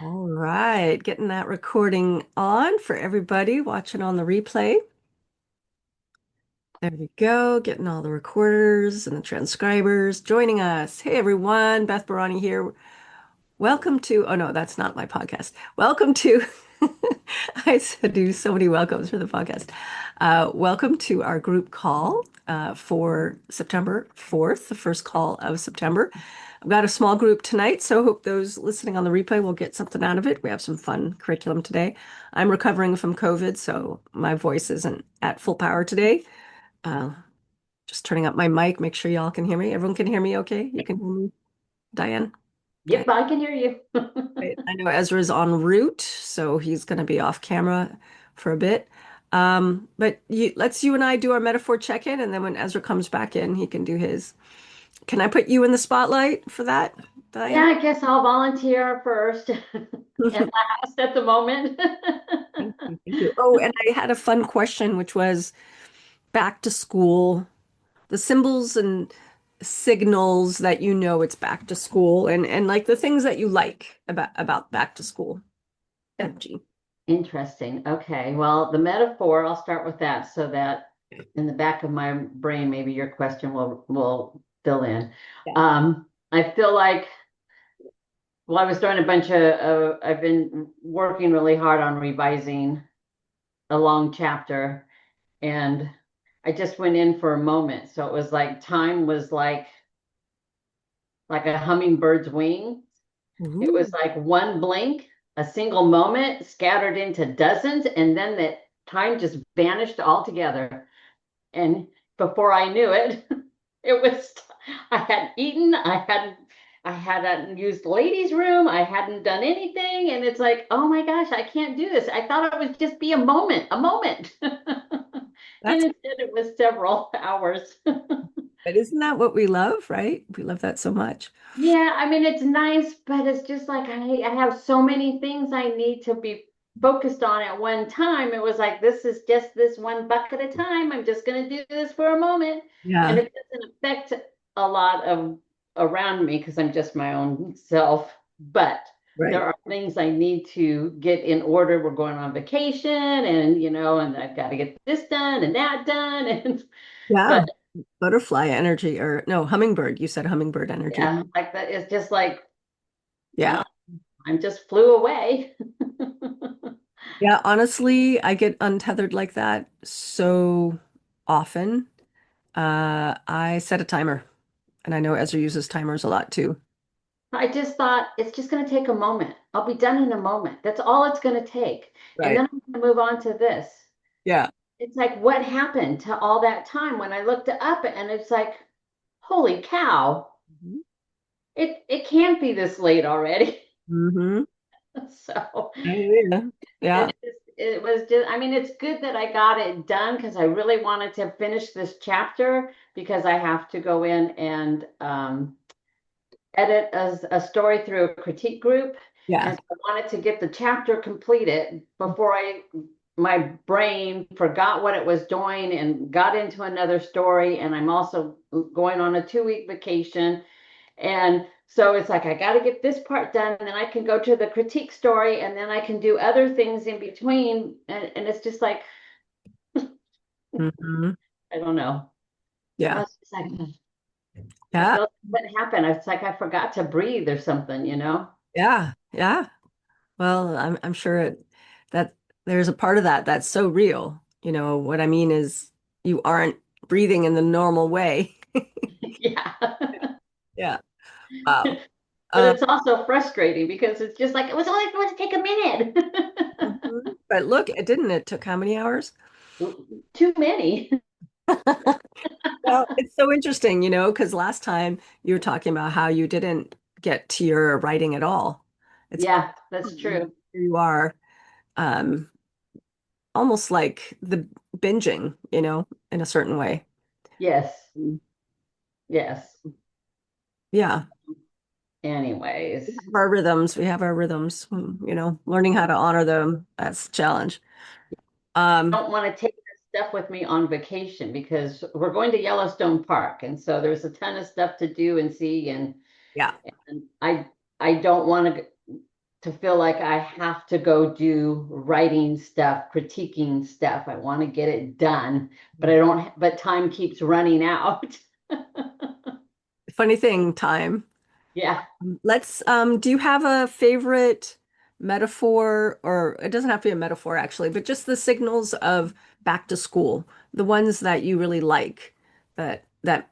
All right, getting that recording on for everybody watching on the replay. There we go, getting all the recorders and the transcribers joining us. Hey everyone, Beth Barani here. Welcome to, oh no, that's not my podcast. Welcome to, I said do so many welcomes for the podcast. Welcome to our group call for September 4th, the first call of September. I've got a small group tonight, so hope those listening on the replay will get something out of it. We have some fun curriculum today. I'm recovering from COVID, so my voice isn't at full power today. Uh, just turning up my mic, make sure y'all can hear me. Everyone can hear me okay? You can hear me, Diane? Okay. Yep, I can hear you. Right. I know Ezra's en route, so he's going to be off camera for a bit. But let's you and I do our metaphor check-in, and then when Ezra comes back in, he can do his. Can I put you in the spotlight for that, Yeah, Diane? I guess I'll volunteer first and last at the moment. Thank you. Thank you. Oh, and I had a fun question, which was back to school, the symbols and signals that you know it's back to school, and like the things that you like about back to school energy. Interesting. Okay. Well, the metaphor, I'll start with that so that in the back of my brain, maybe your question will fill in. Yeah. I feel like, well, I was doing a bunch I've been working really hard on revising a long chapter, and I just went in for a moment. So it was like time was like a hummingbird's wing. It was Ooh, like one blink, a single moment scattered into dozens, and then the time just vanished altogether. And before I knew it, it was I hadn't eaten, I hadn't used the ladies' room, I hadn't done anything, and it's like, oh my gosh, I can't do this. I thought it would just be a moment, a moment. And that's instead it was several hours. but isn't that what we love, right? We love that so much. Yeah, I mean, it's nice, but it's just like I have so many things I need to be focused on at one time. It was like, this is just this one buck at a time. I'm just going to do this for a moment. And Yeah, it doesn't affect a lot of around me because I'm just my own self. But there right. are things I need to get in order. We're going on vacation and, and I've got to get this done and that done. And, Yeah. but Butterfly energy or no, hummingbird. You said hummingbird energy. yeah, like that, it's just like, Yeah. well, I just flew away. Yeah, honestly, I get untethered like that so often. I set a timer, and I know Ezra uses timers a lot too. I just thought it's just going to take a moment. I'll be done in a moment. That's all it's going to take. And Right. then I'm going to move on to this. Yeah. It's like, what happened to all that time when I looked up and it's like, holy cow, Mhm. it can't be this late already. Mm-hmm. So Yeah. Yeah. it was just, I mean, it's good that I got it done because I really wanted to finish this chapter because I have to go in and edit a story through a critique group. Yeah. And so I wanted to get the chapter completed before my brain forgot what it was doing and got into another story. And I'm also going on a 2 week vacation. And so it's like, I got to get this part done. And then I can go to the critique story and then I can do other things in between. And it's just like, Hmm. I don't know. I Yeah. was just like, I Yeah. feel like what happened? It's like I forgot to breathe or something. Yeah. Yeah. Well, I'm sure that there's a part of that that's so real. You know, what I mean is you aren't breathing in the normal way. Yeah. Yeah. Wow. But Um, it's also frustrating because it's just like it was only going to take a minute. mhm. But look, it didn't. It took how many hours? Too many. Well, it's so interesting, because last time you were talking about how you didn't get to your writing at all. It's funny. Yeah, that's Here true. you are, um, almost like the binging, in a certain way. Yes. Mm. Yes. Yeah. We Anyways, have our rhythms. We have our rhythms, learning how to honor them. That's a challenge. I Um, don't want to take this stuff with me on vacation because we're going to Yellowstone Park, and so there's a ton of stuff to do and see, and yeah. and I don't want to. to feel like I have to go do writing stuff, critiquing stuff. I want to get it done, but I don't, but time keeps running out. Funny thing, time. Yeah. Do you have a favorite metaphor, or it doesn't have to be a metaphor actually, but just the signals of back to school, the ones that you really like, that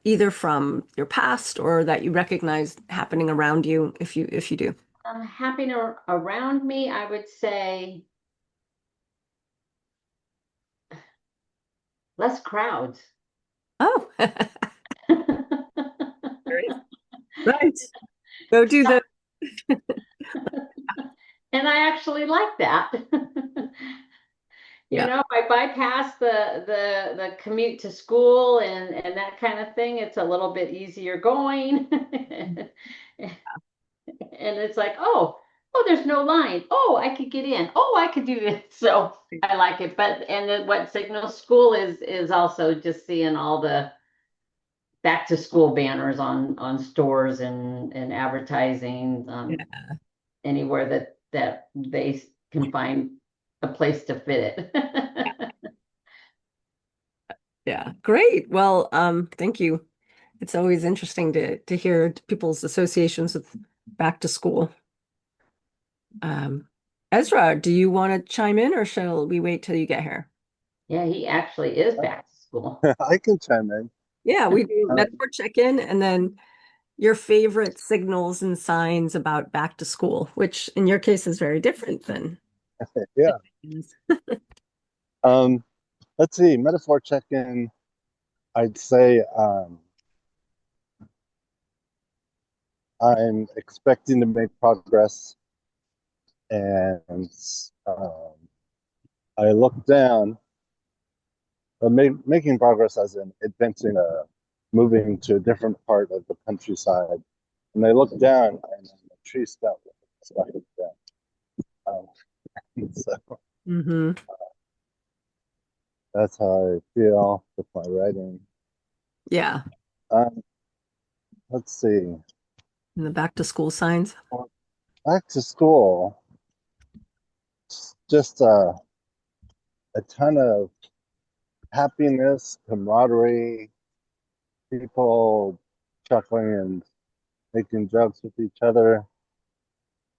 either from your past or that you recognize happening around you, if you do. Happening around me, I would say less crowds. Oh, great. Right. Go do the, And I actually like that. yeah, If I bypass the commute to school and that kind of thing, it's a little bit easier going. And it's like, oh, there's no line. Oh, I could get in. Oh, I could do this. So I like it. But and then what signals school is also just seeing all the back to school banners on stores and advertising yeah, anywhere that they can find a place to fit it. yeah. Great. Well, thank you. It's always interesting to hear people's associations with back to school. Um, Ezra, do you want to chime in or shall we wait till you get here? Yeah, he actually is back to school. I can chime in. Yeah, we do Um, metaphor check-in and then your favorite signals and signs about back to school, which in your case is very different than. yeah. Um, let's see. Metaphor check-in. I'd say I'm expecting to make progress, and um, I look down, making progress as in advancing, moving to a different part of the countryside. And I look down, and the tree stump stuck down. So Hmm. that's how I feel with my writing. Yeah, Um, let's see. and the back to school signs. Back to school. Just a ton of happiness, camaraderie, people chuckling and making jokes with each other.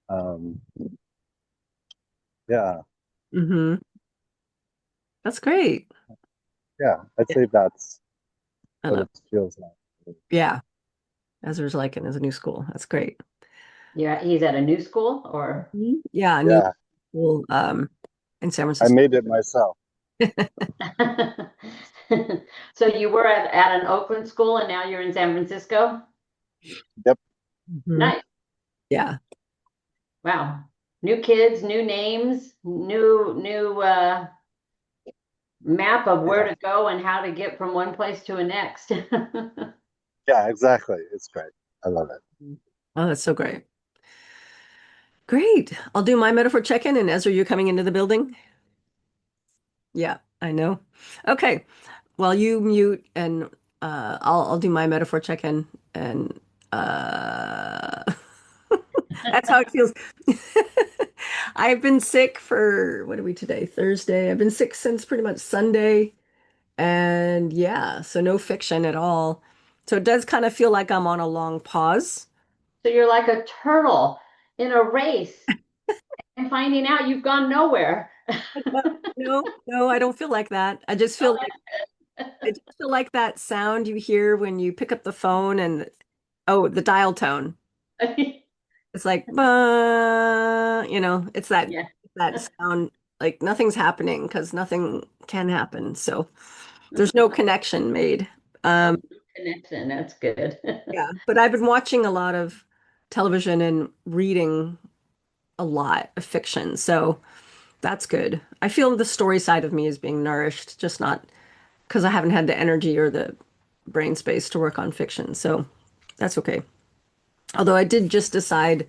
Um, yeah, Hmm. That's great. yeah, I'd Yeah, say that's I what love. it feels like. Yeah, Ezra's like in his new school. That's great. Yeah, he's at a new school or Mhm. Yeah, a new Yeah, school in San I Francisco. made it myself. so you were at an Oakland school and now you're in San Francisco? Yep. Mhm. Nice. Yeah, Wow. New kids, new names, new map of where Yeah. to go and how to get from one place to a next. Yeah, exactly. It's great. I love it. oh, that's so great. Great. I'll do my metaphor check-in. And Ezra, you're coming into the building? Yeah, I know. Okay. Well, you mute and I'll do my metaphor check-in and uh that's how it feels. I've been sick for what are we today? Thursday. I've been sick since pretty much Sunday. And yeah, so no fiction at all. So it does kind of feel like I'm on a long pause. So you're like a turtle in a race and finding out you've gone nowhere. No, no, I don't feel like that. I just feel like that sound you hear when you pick up the phone and oh, the dial tone. It's like, it's Yeah. that sound like nothing's happening because nothing can happen. So there's no connection made. Oh, Um, connection. That's good. yeah, but I've been watching a lot of television and reading a lot of fiction. So that's good. I feel the story side of me is being nourished, just not because I haven't had the energy or the brain space to work on fiction. So that's okay. Although I did just decide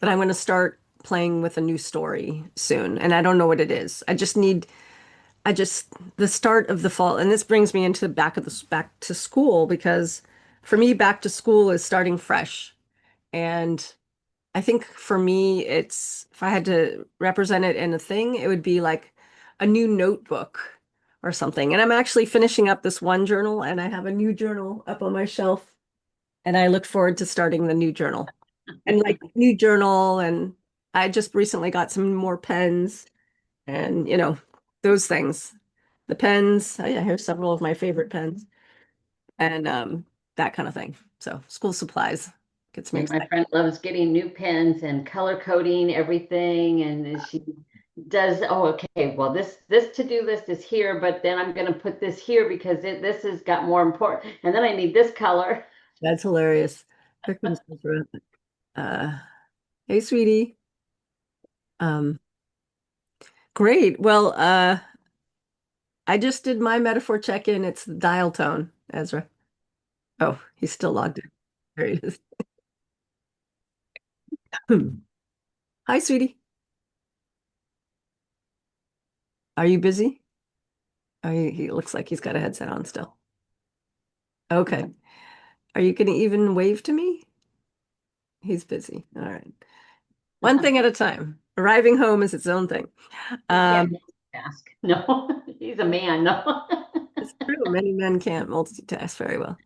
that I'm going to start playing with a new story soon, and I don't know what it is. I just, the start of the fall, and this brings me into back to school because for me, back to school is starting fresh. And I think for me, it's if I had to represent it in a thing, it would be like a new notebook or something. And I'm actually finishing up this one journal, and I have a new journal up on my shelf, and I look forward to starting the new journal. And like new journal, and I just recently got some more pens, and those things. The pens. Oh yeah, here's several of my favorite pens, and that kind of thing. So school supplies gets me Yeah, my excited. friend loves getting new pens and color coding everything, and she does. Oh, okay. Well, this to-do list is here, but then I'm going to put this here because this has got more important, and then I need this color. That's hilarious. Here comes Ezra. Uh, hey, sweetie. Um, great. Well, I just did my metaphor check-in. It's the dial tone, Ezra. Oh, he's still logged in. There he is. Hi, sweetie. Are you busy? Oh, he looks like he's got a headset on still. Okay. Are you going to even wave to me? He's busy. All right. One thing at a time. Arriving home is its own thing. He can't Um, multitask. No, he's a man. No. it's true. Many men can't multitask very well.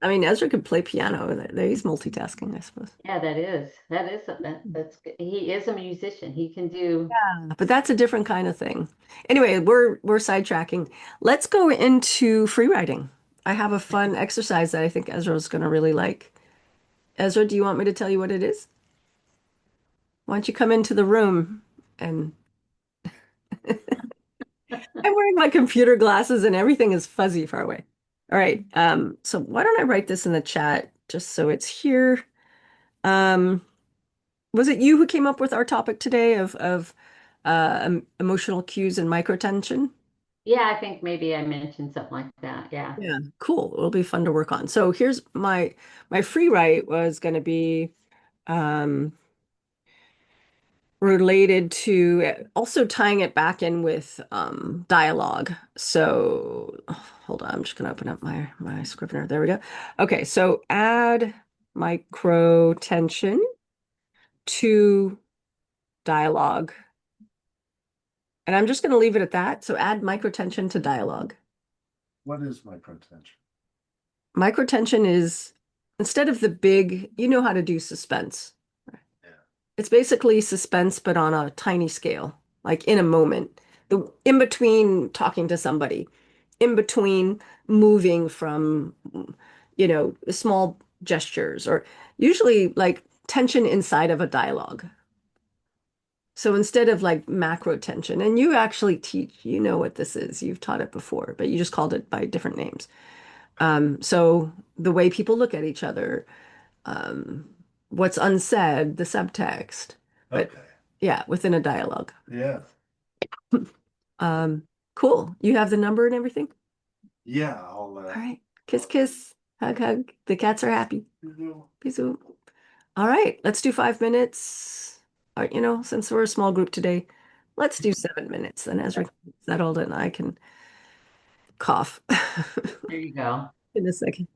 I mean, Ezra could play piano. He's multitasking, I suppose. Yeah, that's good. He is a musician. He can do. Yeah, but that's a different kind of thing. Anyway, we're sidetracking. Let's go into free writing. I have a fun exercise that I think Ezra's going to really like. Ezra, do you want me to tell you what it is? Why don't you come into the room and I'm wearing my computer glasses and everything is fuzzy far away. All right. So why don't I write this in the chat just so it's here? Um, was it you who came up with our topic today of emotional cues and microtension? Yeah, I think maybe I mentioned something like that. Yeah. Yeah, cool. It'll be fun to work on. So here's my free write was going to be um related to also tying it back in with dialogue. So hold on, I'm just going to open up my Scrivener. There we go. Okay, so add micro tension to dialogue. And I'm just going to leave it at that. So add micro tension to dialogue. What is microtension? Microtension is instead of the big, you know how to do suspense. Yeah. It's basically suspense, but on a tiny scale, like in a moment. The in between talking to somebody, in between moving from, small gestures, or usually like tension inside of a dialogue. So instead of like macro tension, and you actually teach, you know what this is, you've taught it before, but you just called it by different names. So the way people look at each other, um, what's unsaid, the subtext, but Okay. yeah, within a dialogue. Yeah. Um, cool. You have the number and everything? Yeah. I'll All right. Kiss, kiss, hug, hug. The cats are happy. Peace out. All right, let's do 5 minutes. Since we're a small group today, let's do 7 minutes. Then Ezra can settled and I can cough There you go. in a second.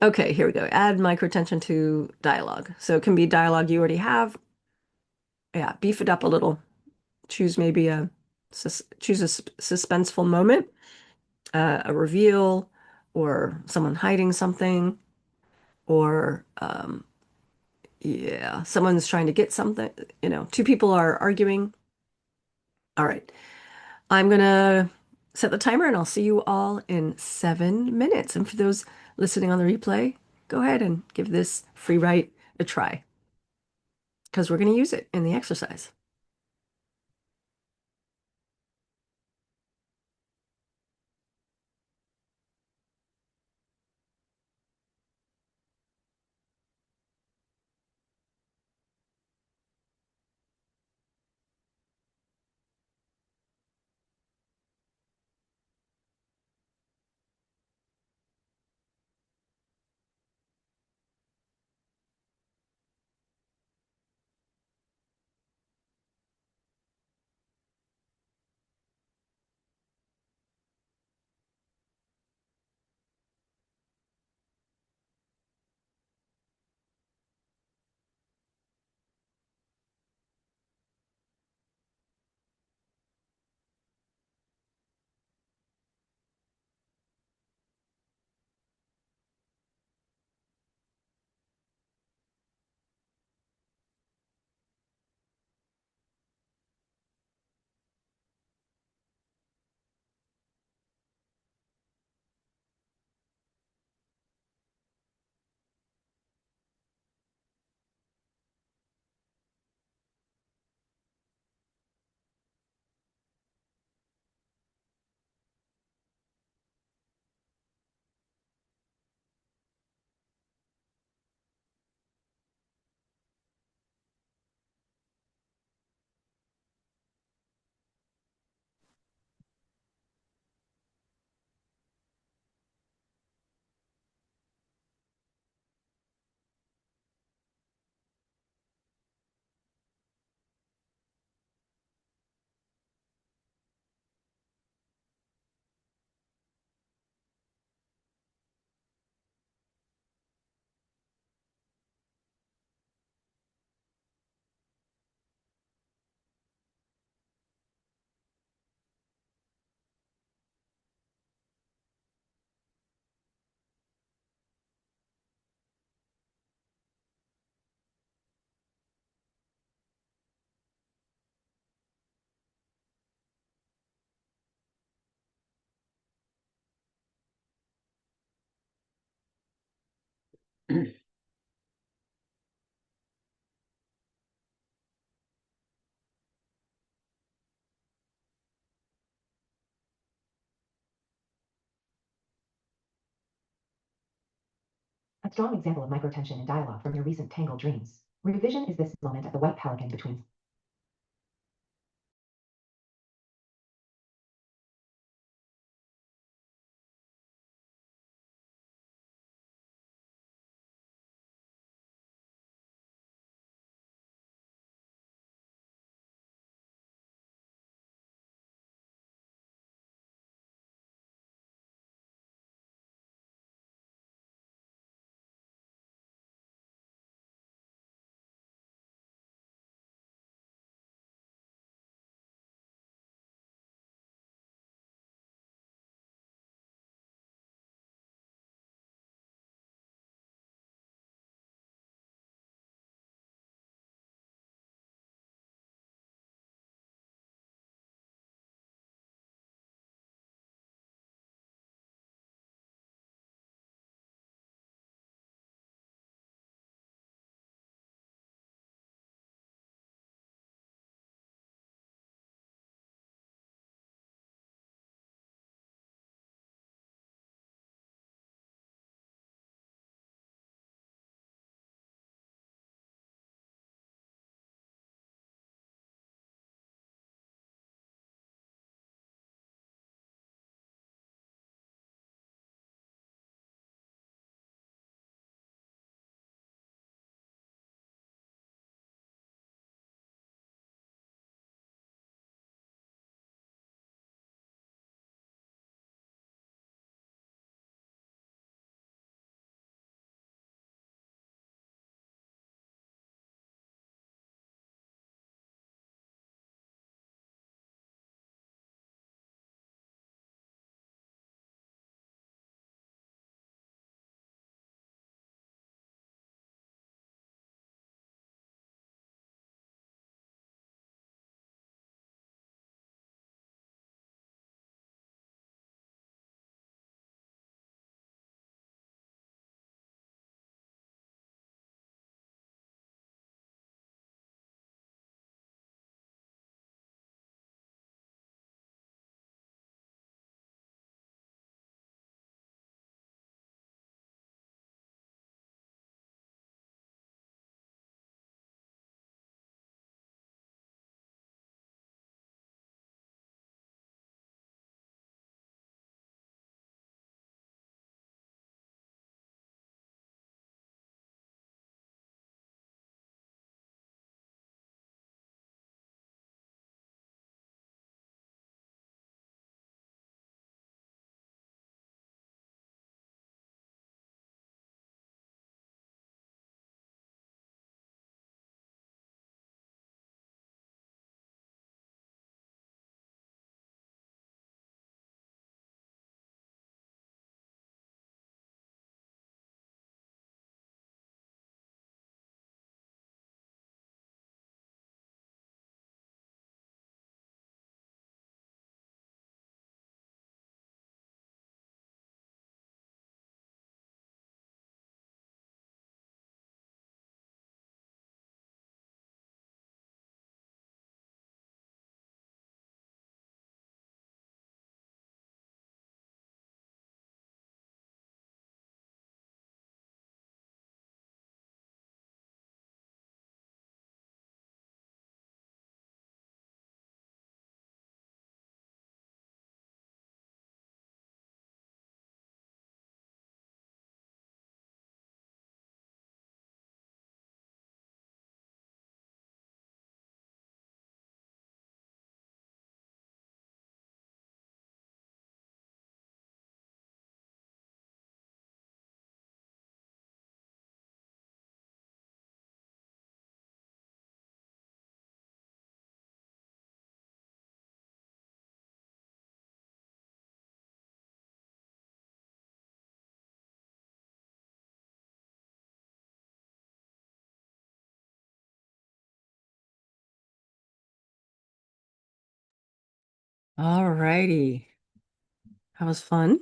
Okay, here we go. Add microtension to dialogue. So it can be dialogue you already have. Yeah, beef it up a little. Choose maybe choose a suspenseful moment, a reveal, or someone hiding something, or yeah, someone's trying to get something. Two people are arguing. All right, I'm gonna set the timer, and I'll see you all in 7 minutes. And for those listening on the replay, go ahead and give this free write a try because we're gonna use it in the exercise. A strong example of microtension in dialogue from your recent tangled dreams. Revision is this moment at the white pelican between All righty. That was fun.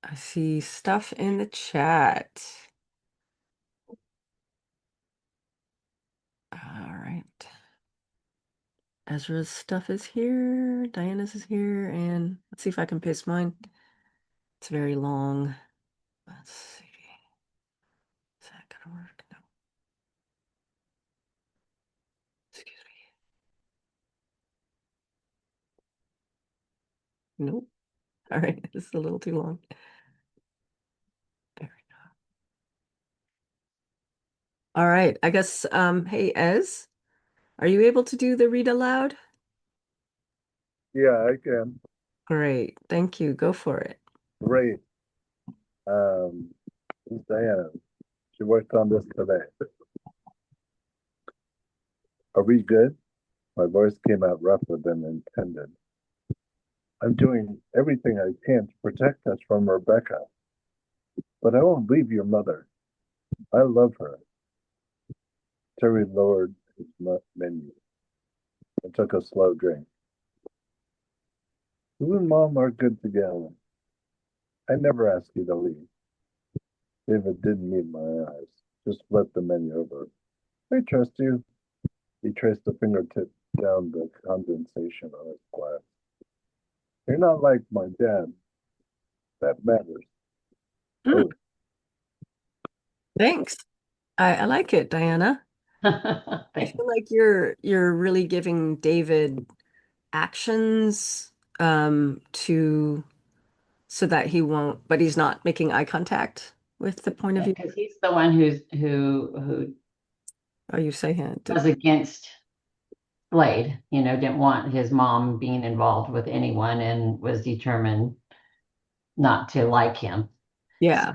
I see stuff in the chat. All right. Ezra's stuff is here. Diana's is here. And let's see if I can paste mine. It's very long. Let's see. Is that gonna work? No. Excuse me. Nope. All right. This is a little too long. There we go. All right. I guess, hey, Ez, are you able to do the read aloud? Yeah, I can. Great. Thank you. Go for it. Great. This is Diana. She worked on this today. Are we good? My voice came out rougher than intended. I'm doing everything I can to protect us from Rebecca, but I won't leave your mother. I love her. Terry lowered his menu and took a slow drink. You and Mom are good together. I never asked you to leave. David didn't meet my eyes, just flipped the menu over. I trust you. He traced a fingertip down the condensation on his glass. You're not like my dad. That matters. Mm, Oh, thanks. I like it, Diana. I Thank- feel like you're really giving David actions to so that he won't, but he's not making eye contact with the point of Yeah, view. because he's the one who Oh, you say him. was against Slade, didn't want his mom being involved with anyone and was determined not to like him. Yeah.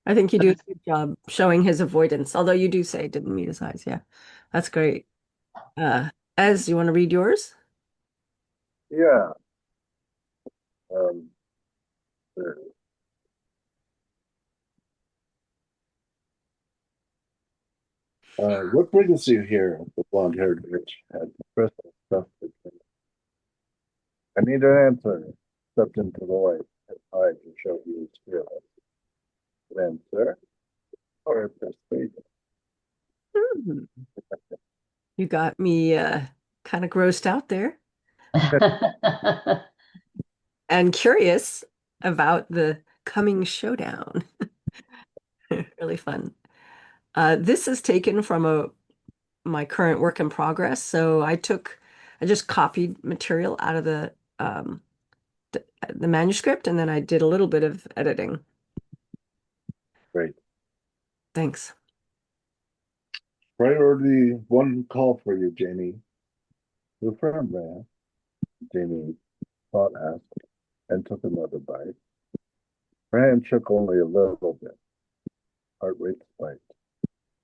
I think you do a good job showing his avoidance, although you do say didn't meet his eyes. Yeah. That's great. Uh, Ez, you want to read yours? yeah. Um, what brings you here? The blonde-haired witch had crystal stuff between. I need an answer. Stepped into the light and eyed to show he was fearless. An answer or persuasion? Hmm. You got me kind of grossed out there and curious about the coming showdown. Really fun. This is taken from my current work in progress. So I just copied material out of the manuscript and then I did a little bit of editing. Great. Thanks. Priority one call for you, Jamie. Your friend, man. Jamie thought asked and took another bite. Her hand shook only a little bit. Heart rate spiked.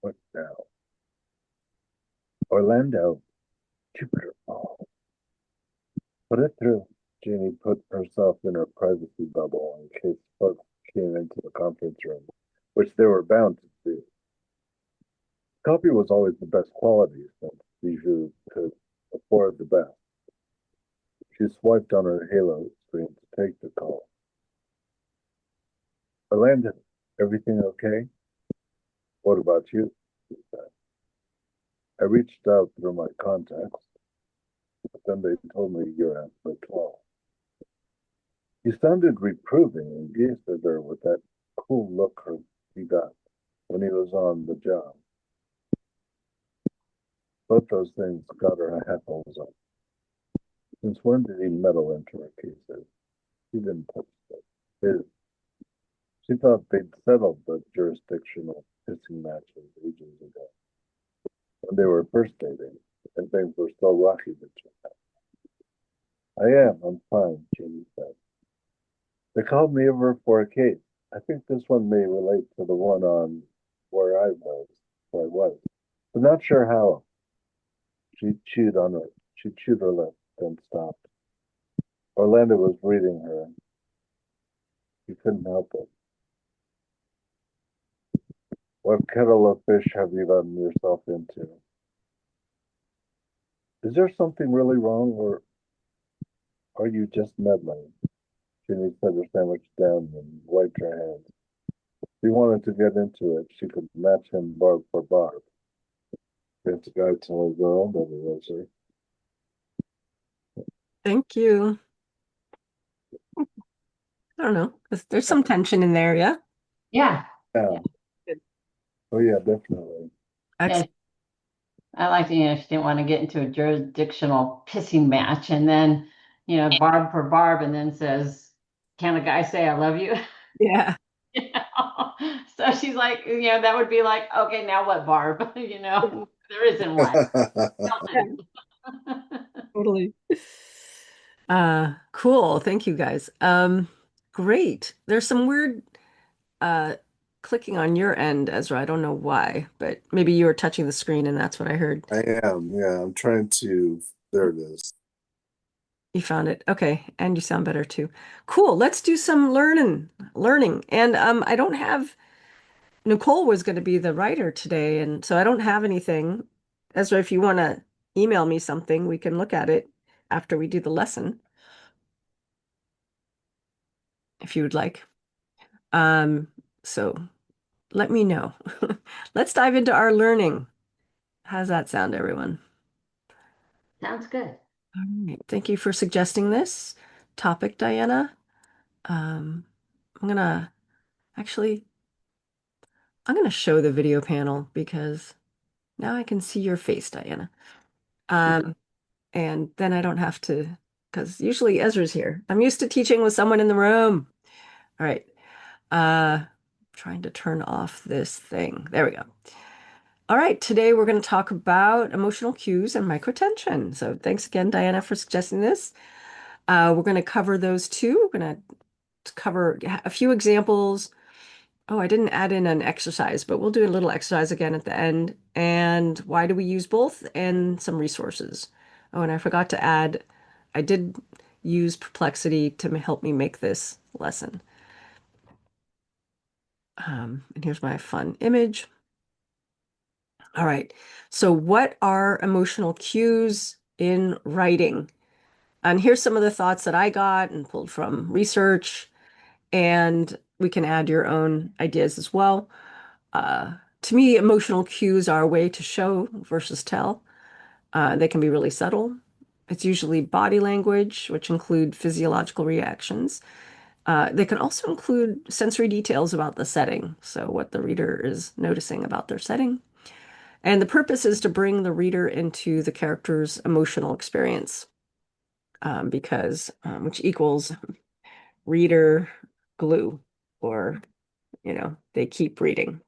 What now? Orlando. Jupiter. Oh, put it through. Jeannie put herself in her privacy bubble in case folks came into the conference room, which they were bound to do. Coffee was always the best quality since Bijou could afford the best. She swiped on her Halo screen to take the call. Orlando, everything okay? What about you? She said. I reached out through my contacts, but then they told me you're at the 12. He sounded reproving and gazed at her with that cool look he got when he was on the job. Both those things got her hackles up. Since when did he meddle into her cases? She didn't touch his. She thought they'd settled the jurisdictional kissing matches ages ago, when they were first dating, and things were still rocky between them. I'm fine, Jamie said. They called me over for a case. I think this one may relate to the one on where I was, but not sure how. She chewed on her. She chewed her lip, then stopped. Orlando was reading her. He couldn't help it. What kettle of fish have you gotten yourself into? Is there something really wrong, or are you just meddling? Jeannie set her sandwich down and wiped her hands. She wanted to get into it. She could match him barb for barb. Fancy guy tell a girl, never was her. Thank you. I don't know. There's some tension in there, yeah? Yeah. Yeah. Good. Oh yeah, definitely. Yeah, Excellent. I like to, she didn't want to get into a jurisdictional pissing match and then, barb for barb and then says, can a guy say I love you? Yeah. You know? So she's like, that would be like, okay, now what, barb? There isn't one. Yeah, totally. Cool. Thank you guys. Great. There's some weird uh clicking on your end, Ezra. I don't know why, but maybe you were touching the screen and that's what I heard. I am, yeah. I'm trying to. There it is. You found it. Okay. And you sound better too. Cool. Let's do some learning. And I don't have Nicole was going to be the writer today, and so I don't have anything. Ezra, if you want to email me something, we can look at it after we do the lesson, if you would like. Um, so let me know. Let's dive into our learning. How's that sound, everyone? Sounds good. All right. Thank you for suggesting this topic, Diana. Um, I'm gonna actually, I'm gonna show the video panel because now I can see your face, Diana. Um, and then I don't have to, because usually Ezra's here. I'm used to teaching with someone in the room. All right. Trying to turn off this thing. There we go. All right, today we're going to talk about emotional cues and microtension. So thanks again, Diana, for suggesting this. We're going to cover those two. We're going to cover a few examples. Oh, I didn't add in an exercise, but we'll do a little exercise again at the end. And why do we use both? And some resources. Oh, and I forgot to add, I did use Perplexity to help me make this lesson. And here's my fun image. All right. So what are emotional cues in writing? And here's some of the thoughts that I got and pulled from research, and we can add your own ideas as well. To me, emotional cues are a way to show versus tell. They can be really subtle. It's usually body language, which include physiological reactions. They can also include sensory details about the setting, so what the reader is noticing about their setting. And the purpose is to bring the reader into the character's emotional experience, because which equals reader glue, or they keep reading.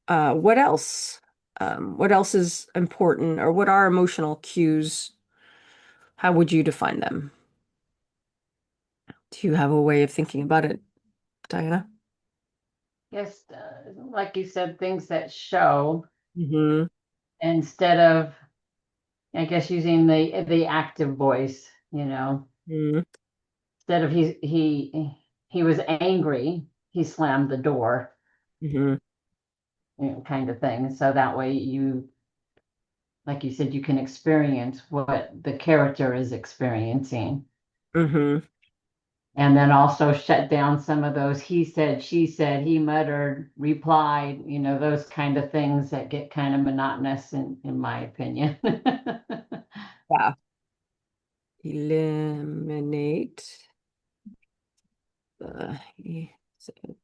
What else? What else is important, or what are emotional cues? How would you define them? Do you have a way of thinking about it, Diana? Yes, like you said, things that show Mm-hmm. instead of, I guess, using the active voice, Mm-hmm. instead of he was angry, he slammed the door, Mm-hmm. kind of thing. So that way like you said, you can experience what the character is experiencing. Mm-hmm. And then also shut down some of those he said, she said, he muttered, replied, those kind of things that get kind of monotonous in my opinion. Yeah. Eliminate the he said,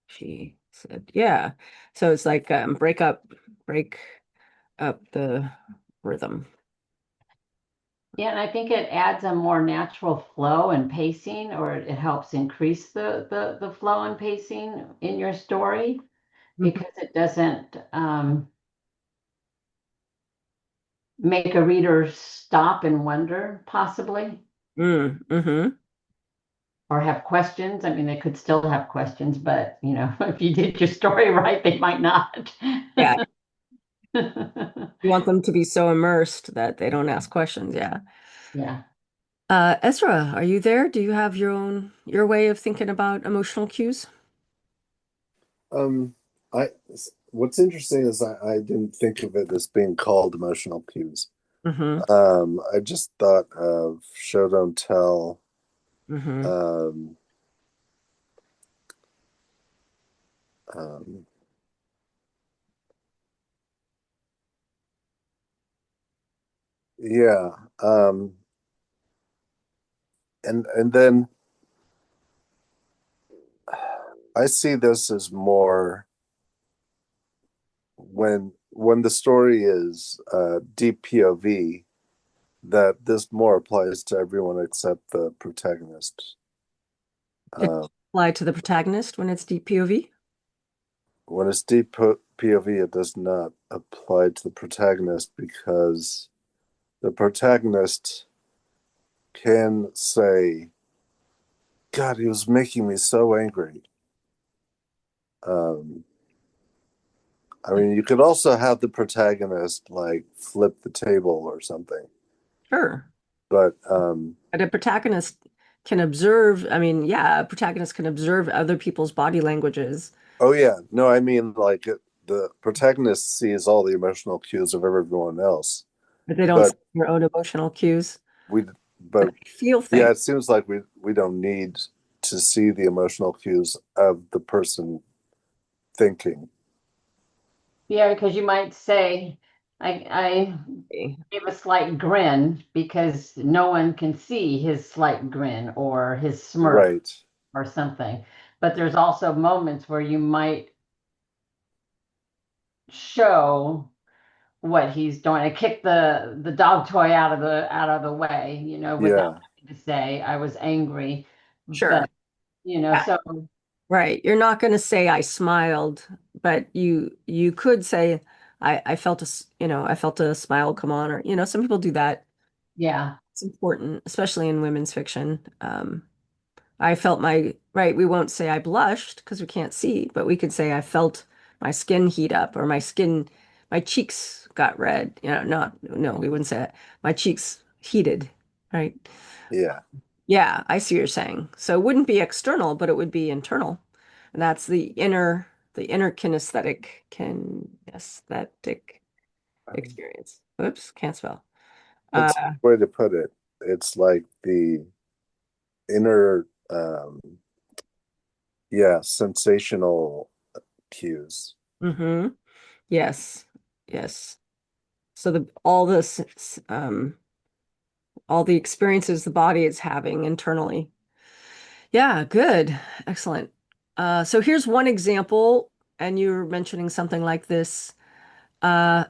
she said. Yeah. So it's like break up the rhythm. Yeah, and I think it adds a more natural flow and pacing, or it helps increase the flow and pacing in your story Mhm. because it doesn't make a reader stop and wonder, possibly, Mm-hmm. or have questions. I mean, they could still have questions, but if you did your story right, they might not. Yeah. You want them to be so immersed that they don't ask questions. Yeah. Yeah. Ezra, are you there? Do you have your way of thinking about emotional cues? Um, I what's interesting is I didn't think of it as being called emotional cues. Mm-hmm. I just thought of show don't tell, Hmm. Um, um, yeah. And then I see this as more when the story is deep POV, that this more applies to everyone except the protagonist. It Um, apply to the protagonist when it's deep POV. when it's deep POV, it does not apply to the protagonist because the protagonist can say, "God, he was making me so angry." Um, I mean, you could also have the protagonist like flip the table or something, Sure. but But a protagonist can observe, I mean, yeah, a protagonist can observe other people's body languages, oh yeah, no, I mean like the protagonist sees all the emotional cues of everyone else, but they don't see but their own emotional cues. we, But but they feel yeah, things. it seems like we don't need to see the emotional cues of the person thinking. Yeah, because you might say, I gave a slight grin because no one can see his slight grin or his smirk Right. or something. But there's also moments where you might show what he's doing. I kicked the dog toy out of the way, without Yeah. having to say I was angry. Sure. But Yeah. so Right. You're not going to say I smiled, but you could say I felt I felt a smile come on, or some people do that. yeah. It's important, especially in women's fiction. I felt right. We won't say I blushed because we can't see, but we could say I felt my skin heat up or my cheeks got red. No, we wouldn't say it. My cheeks heated, right? Yeah. Yeah, I see what you're saying. So it wouldn't be external, but it would be internal. And that's the inner kinesthetic experience. Oops, can't spell. Uh, That's a good way to put it. It's like the inner, yeah, sensational cues. hmm Yes, yes. So all the experiences the body is having internally. Yeah, good. Excellent. So here's one example, and you were mentioning something like this.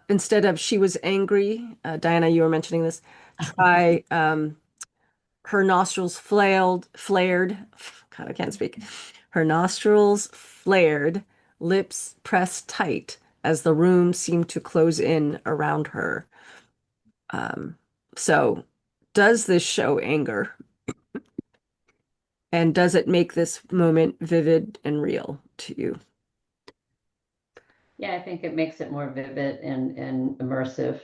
Instead of she was angry, Diana, you were mentioning this. Try her nostrils flared. God, I can't speak. Her nostrils flared, lips pressed tight as the room seemed to close in around her. Um, so, does this show anger? And does it make this moment vivid and real to you? Yeah, I think it makes it more vivid and immersive.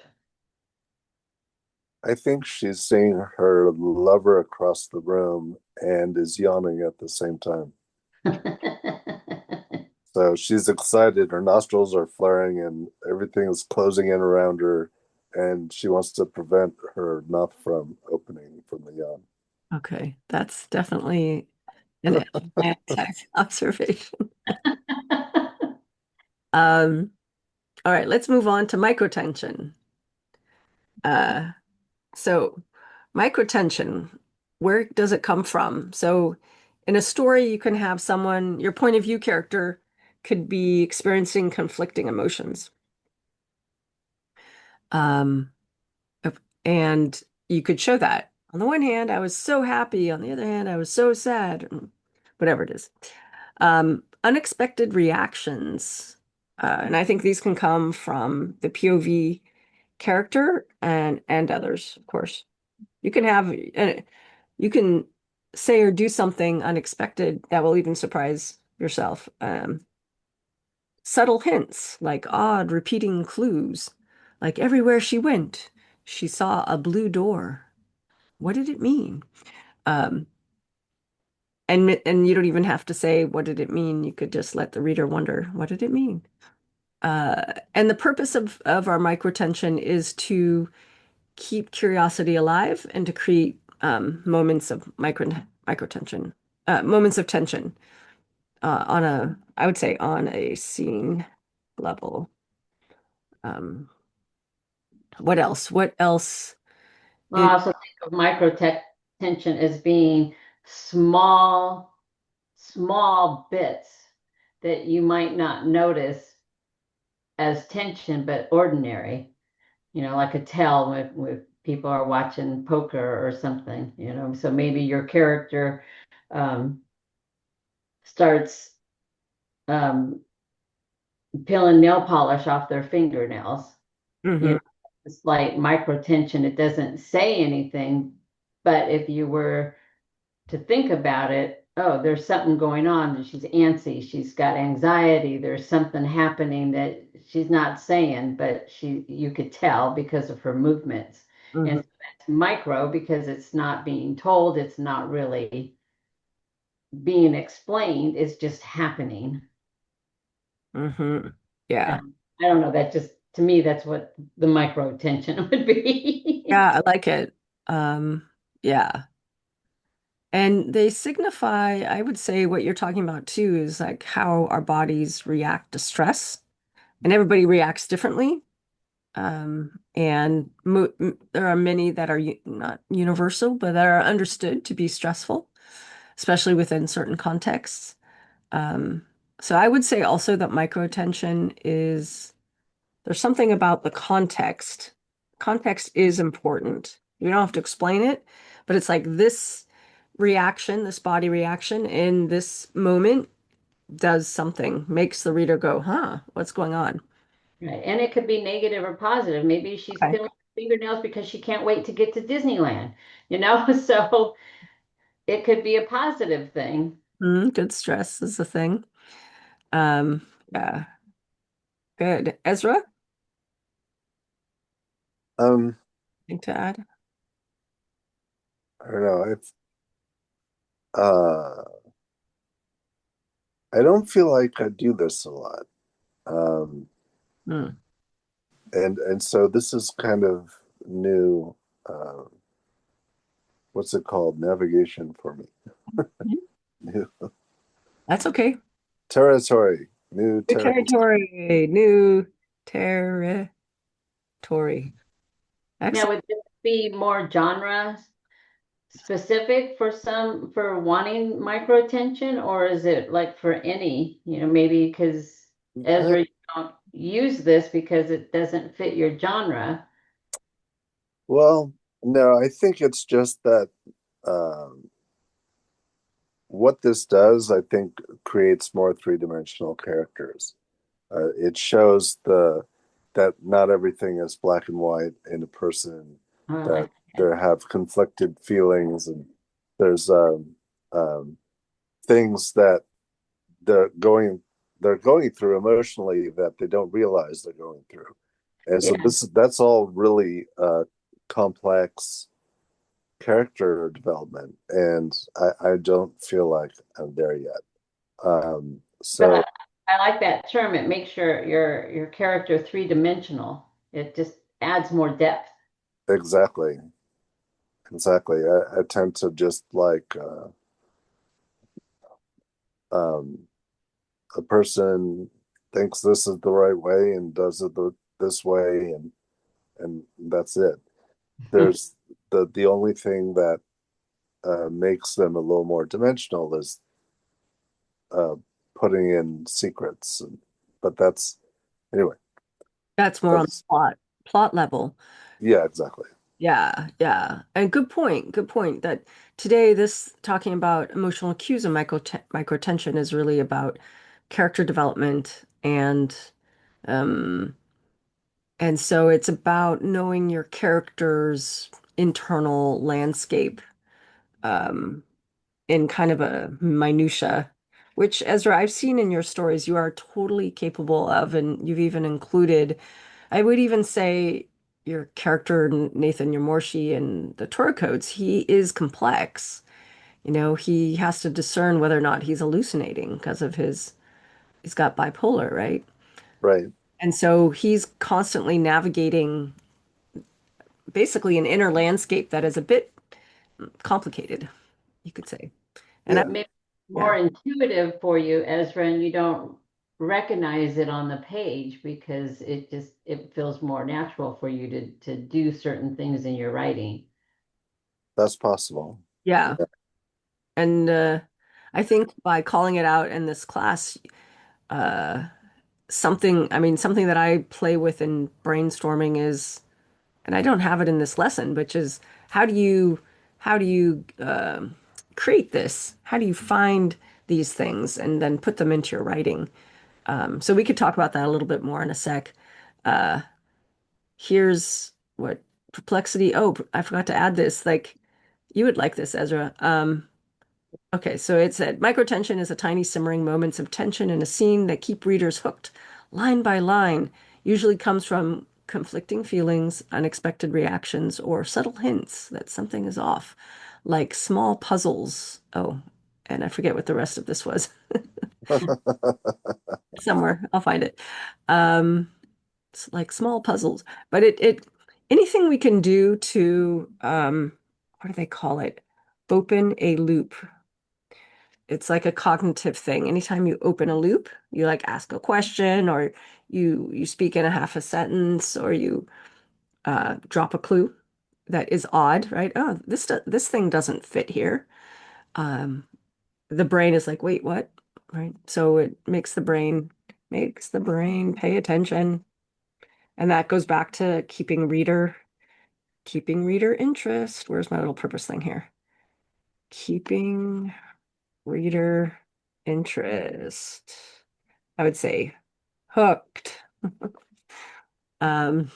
I think she's seeing her lover across the room and is yawning at the same time. So she's excited. Her nostrils are flaring and everything is closing in around her. And she wants to prevent her mouth from opening from the yawn. Okay, that's definitely an Atlantic observation. Um, all right, let's move on to microtension. Uh, so microtension, where does it come from? So in a story, you can have your point of view character could be experiencing conflicting emotions. Um, and you could show that. On the one hand, I was so happy. On the other hand, I was so sad. Whatever it is. Unexpected reactions. And I think these can come from the POV character and others, of course. You can have you can say or do something unexpected that will even surprise yourself. Subtle hints, like odd repeating clues, like everywhere she went, she saw a blue door. What did it mean? Um, and you don't even have to say what did it mean. You could just let the reader wonder, what did it mean? And the purpose of our microtension is to keep curiosity alive and to create moments of microtension, moments of tension on I would say on a scene level. Um, what else? What else? Well, I also think of microtension as being small, small bits that you might not notice as tension, but ordinary. Like a tell with people are watching poker or something. So maybe your character um, starts um, peeling nail polish off their fingernails. You Mhm. know, it's like microtension. It doesn't say anything, but if you were to think about it, oh, there's something going on. She's antsy. She's got anxiety. There's something happening that she's not saying, but you could tell because of her movements. And Mhm. so that's micro because it's not being told. It's not really being explained. It's just happening. Mhm. Yeah. I don't know. That just to me, that's what the micro tension would be. Yeah, I like it. Yeah. And they signify, I would say what you're talking about too is like how our bodies react to stress. And everybody reacts differently. And mo there are many that are not universal, but that are understood to be stressful, especially within certain contexts. Um, so I would say also that microtension is there's something about the context. Context is important. You don't have to explain it, but it's like this reaction, this body reaction in this moment does something, makes the reader go, huh, what's going on? Right. And it could be negative or positive. Maybe she's Okay. peeling her fingernails because she can't wait to get to Disneyland. So it could be a positive thing. Good stress is the thing. Yeah, good. Ezra, Um, anything to add? I don't know. Uh, I don't feel like I do this a lot. Um, Hmm. and so this is kind of new. Uh, what's it called? Navigation for me. New That's okay. territory. New New territory. territory, new territory. Now, Excellent. would this be more genre specific for wanting micro attention, or is it like for maybe because Uh, Ezra, you don't use this because it doesn't fit your genre. well, no, I think it's just that um, what this does, I think, creates more three-dimensional characters. It shows the that not everything is black and white in a person, Oh, I that like there have conflicted feelings, and there's um, things that they're going they're going through emotionally that they don't realize they're going through. And so yeah. that's all really complex character development, and I don't feel like I'm there yet. But So I like that term. It makes your character three-dimensional. It just adds more depth. exactly, exactly. I tend to just like um, a person thinks this is the right way and does it this way, and that's it. There's the only thing that makes them a little more dimensional is uh, putting in secrets. But that's anyway. That's more on the That's plot level. yeah, exactly. Yeah, yeah. And good point. Good point that today this talking about emotional cues and microtension is really about character development um and so it's about knowing your character's internal landscape um in kind of a minutia, which Ezra, I've seen in your stories you are totally capable of, and you've even included, I would even say your character Nathan Yamorshi and the Torah codes, he is complex. He has to discern whether or not he's hallucinating because of he's got bipolar, right? Right. And so he's constantly navigating basically an inner landscape that is a bit complicated. you could say. And I, Yeah, Maybe yeah, more intuitive for you, Ezra, and you don't recognize it on the page because it feels more natural for you to do certain things in your writing. that's possible. yeah. Yeah, And I think by calling it out in this class, uh, something that I play with in brainstorming is, and I don't have it in this lesson, which is how do you create this? How do you find these things and then put them into your writing? So we could talk about that a little bit more in a sec. Uh, here's what perplexity. Oh, I forgot to add this. Like you would like this, Ezra. Okay, so it said microtension is a tiny simmering moments of tension in a scene that keep readers hooked line by line, usually comes from conflicting feelings, unexpected reactions, or subtle hints that something is off, like small puzzles. Oh, and I forget what the rest of this was. Somewhere, I'll find it. Um, it's like small puzzles, but it anything we can do to what do they call it? Open a loop. It's like a cognitive thing. Anytime you open a loop, you like ask a question or you speak in a half a sentence or you drop a clue that is odd, right? Oh, this thing doesn't fit here. Um, the brain is like, wait, what? Right? So it makes the brain pay attention. And that goes back to keeping reader interest. Where's my little purpose thing here? Keeping reader interest. I would say hooked. Um,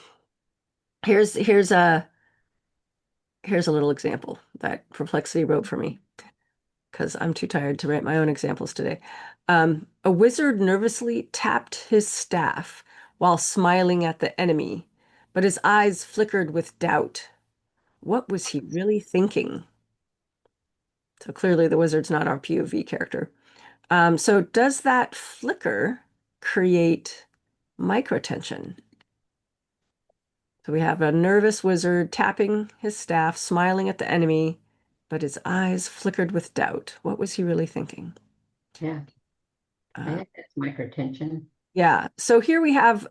here's a little example that Perplexity wrote for me because I'm too tired to write my own examples today. A wizard nervously tapped his staff while smiling at the enemy, but his eyes flickered with doubt. What was he really thinking? So clearly the wizard's not our POV character. So does that flicker create microtension? So we have a nervous wizard tapping his staff, smiling at the enemy, but his eyes flickered with doubt. What was he really thinking? Yeah, I Uh, think that's microtension. yeah. So here we have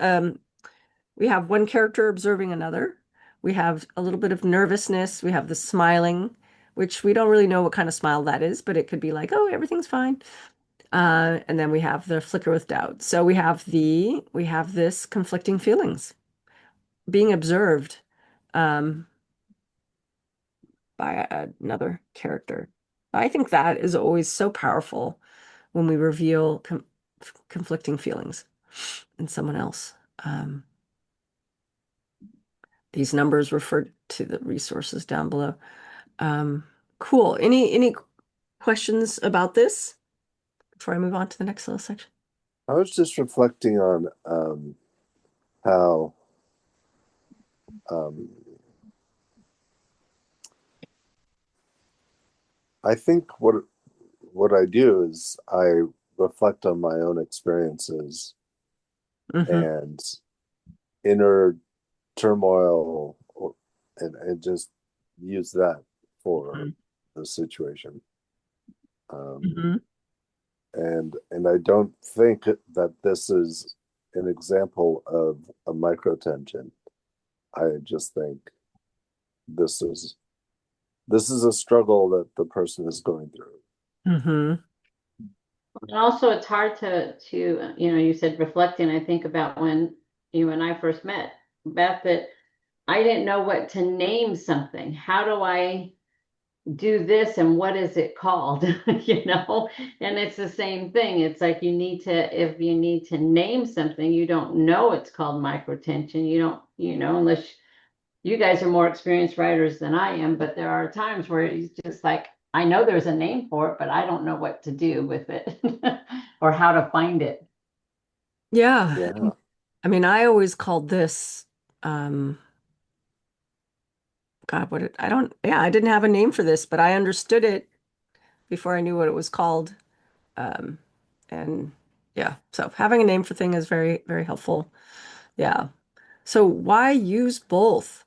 one character observing another. We have a little bit of nervousness. We have the smiling, which we don't really know what kind of smile that is, but it could be like, oh, everything's fine. And then we have the flicker with doubt. So we have this conflicting feelings being observed by another character. I think that is always so powerful when we reveal conflicting feelings in someone else. Um, these numbers refer to the resources down below. Um, cool. Any questions about this before I move on to the next little section? I was just reflecting on how um, I think what I do is I reflect on my own experiences Hmm. and inner turmoil, and just use that for the situation. Um, Hmm. and I don't think that this is an example of a microtension. I just think this is this is a struggle that the person is going through. Hmm. And also, it's hard to you said reflecting. I think about when you and I first met, Beth, that I didn't know what to name something. How do I do this and what is it called? And it's the same thing. It's like if you need to name something, you don't know it's called microtension. You don't, unless you guys are more experienced writers than I am, but there are times where it's just like, I know there's a name for it, but I don't know what to do with it or how to find it. Yeah. Yeah. I mean, I always called this, um, God, I didn't have a name for this, but I understood it before I knew what it was called. Um, and yeah, so having a name for thing is very, very helpful. Yeah. So why use both?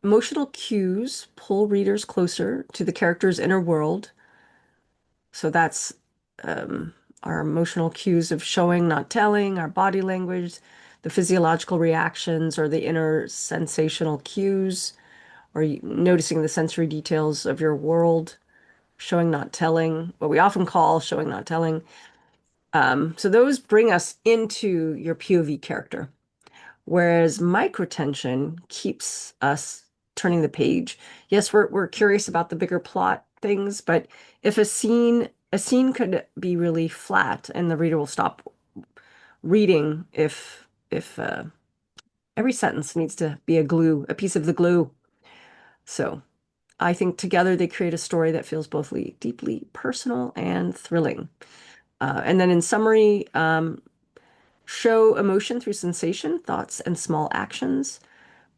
Emotional cues pull readers closer to the character's inner world, So that's our emotional cues of showing, not telling, our body language, the physiological reactions or the inner sensational cues, or noticing the sensory details of your world, showing, not telling, what we often call showing, not telling. So those bring us into your POV character, whereas microtension keeps us turning the page. Yes, we're curious about the bigger plot things, but if a scene could be really flat and the reader will stop reading if every sentence needs to be a piece of the glue. So I think together they create a story that feels both deeply personal and thrilling. And then in summary, show emotion through sensation, thoughts, and small actions.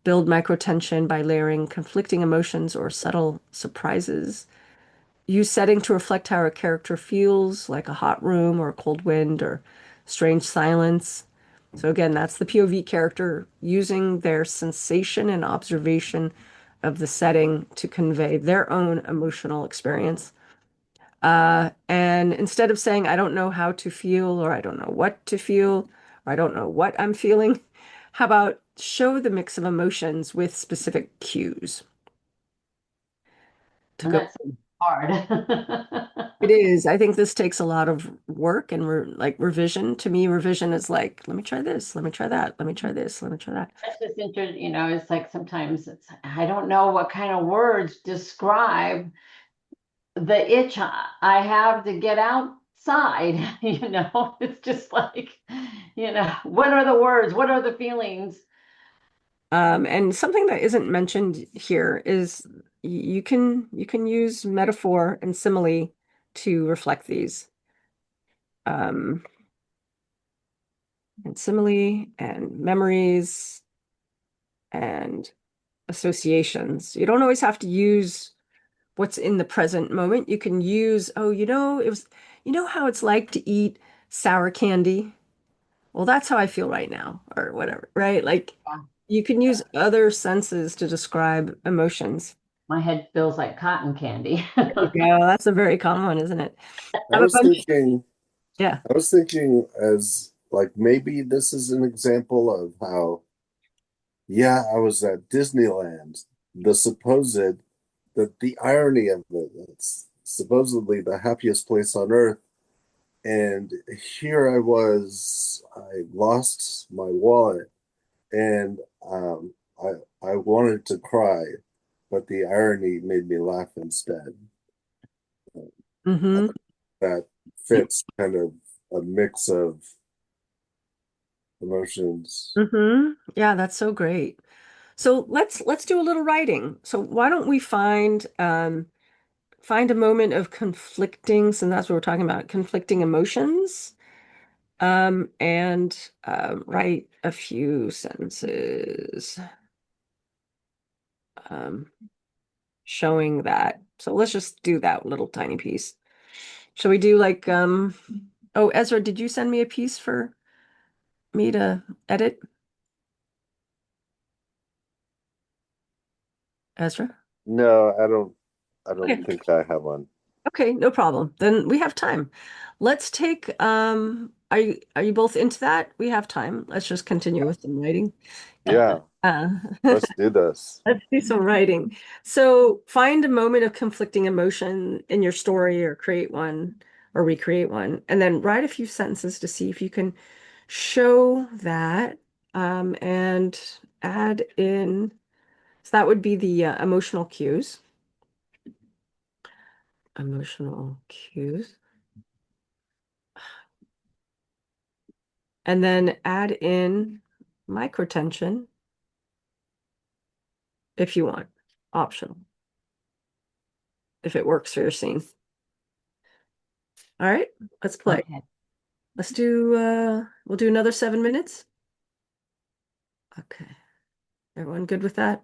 Build microtension by layering conflicting emotions or subtle surprises. Use setting to reflect how a character feels, like a hot room or a cold wind or strange silence. So again, that's the POV character using their sensation and observation of the setting to convey their own emotional experience. And instead of saying, I don't know how to feel, or I don't know what to feel, or I don't know what I'm feeling, how about show the mix of emotions with specific cues to And go? that's hard. It is. I think this takes a lot of work and like revision. To me, revision is like, let me try this, let me try that, let me try this, let me try that. That's just interesting, it's like sometimes I don't know what kind of words describe the itch I have to get outside, It's just like, what are the words? What are the feelings? And something that isn't mentioned here is you can use metaphor and simile to reflect these. Um, and simile and memories and associations. You don't always have to use what's in the present moment. You can use, oh, how it's like to eat sour candy? Well, that's how I feel right now, or whatever, right? Like you can use other senses to describe emotions. My head feels like cotton candy. Yeah, that's a very common one, isn't it? I I have a was bunch. thinking, Yeah. I was thinking as like maybe this is an example of how, yeah, I was at Disneyland, the supposed the irony of it. It's supposedly the happiest place on earth. And here I lost my wallet and I wanted to cry, but the irony made me laugh instead. I Mm-hmm. think that fits kind of a mix of emotions. Mm-hmm. Yeah, that's so great. So let's do a little writing. So why don't we find a moment of conflicting, since that's what we're talking about, conflicting emotions, and write a few sentences um, showing that. So let's just do that little tiny piece. Shall we do like, oh, Ezra, did you send me a piece for me to edit? Ezra? No, I don't Okay. think I have one. Okay, no problem. Then we have time. Let's take are you both into that? We have time. Let's just continue with some writing. Yeah, Uh, let's do this. let's do some writing. So find a moment of conflicting emotion in your story or create one or recreate one, and then write a few sentences to see if you can show that and add in. So that would be the emotional cues. Emotional cues. And then add in microtension if you want, optional, if it works for your scene. All right, let's play. Okay. We'll do another 7 minutes. Okay. Everyone good with that?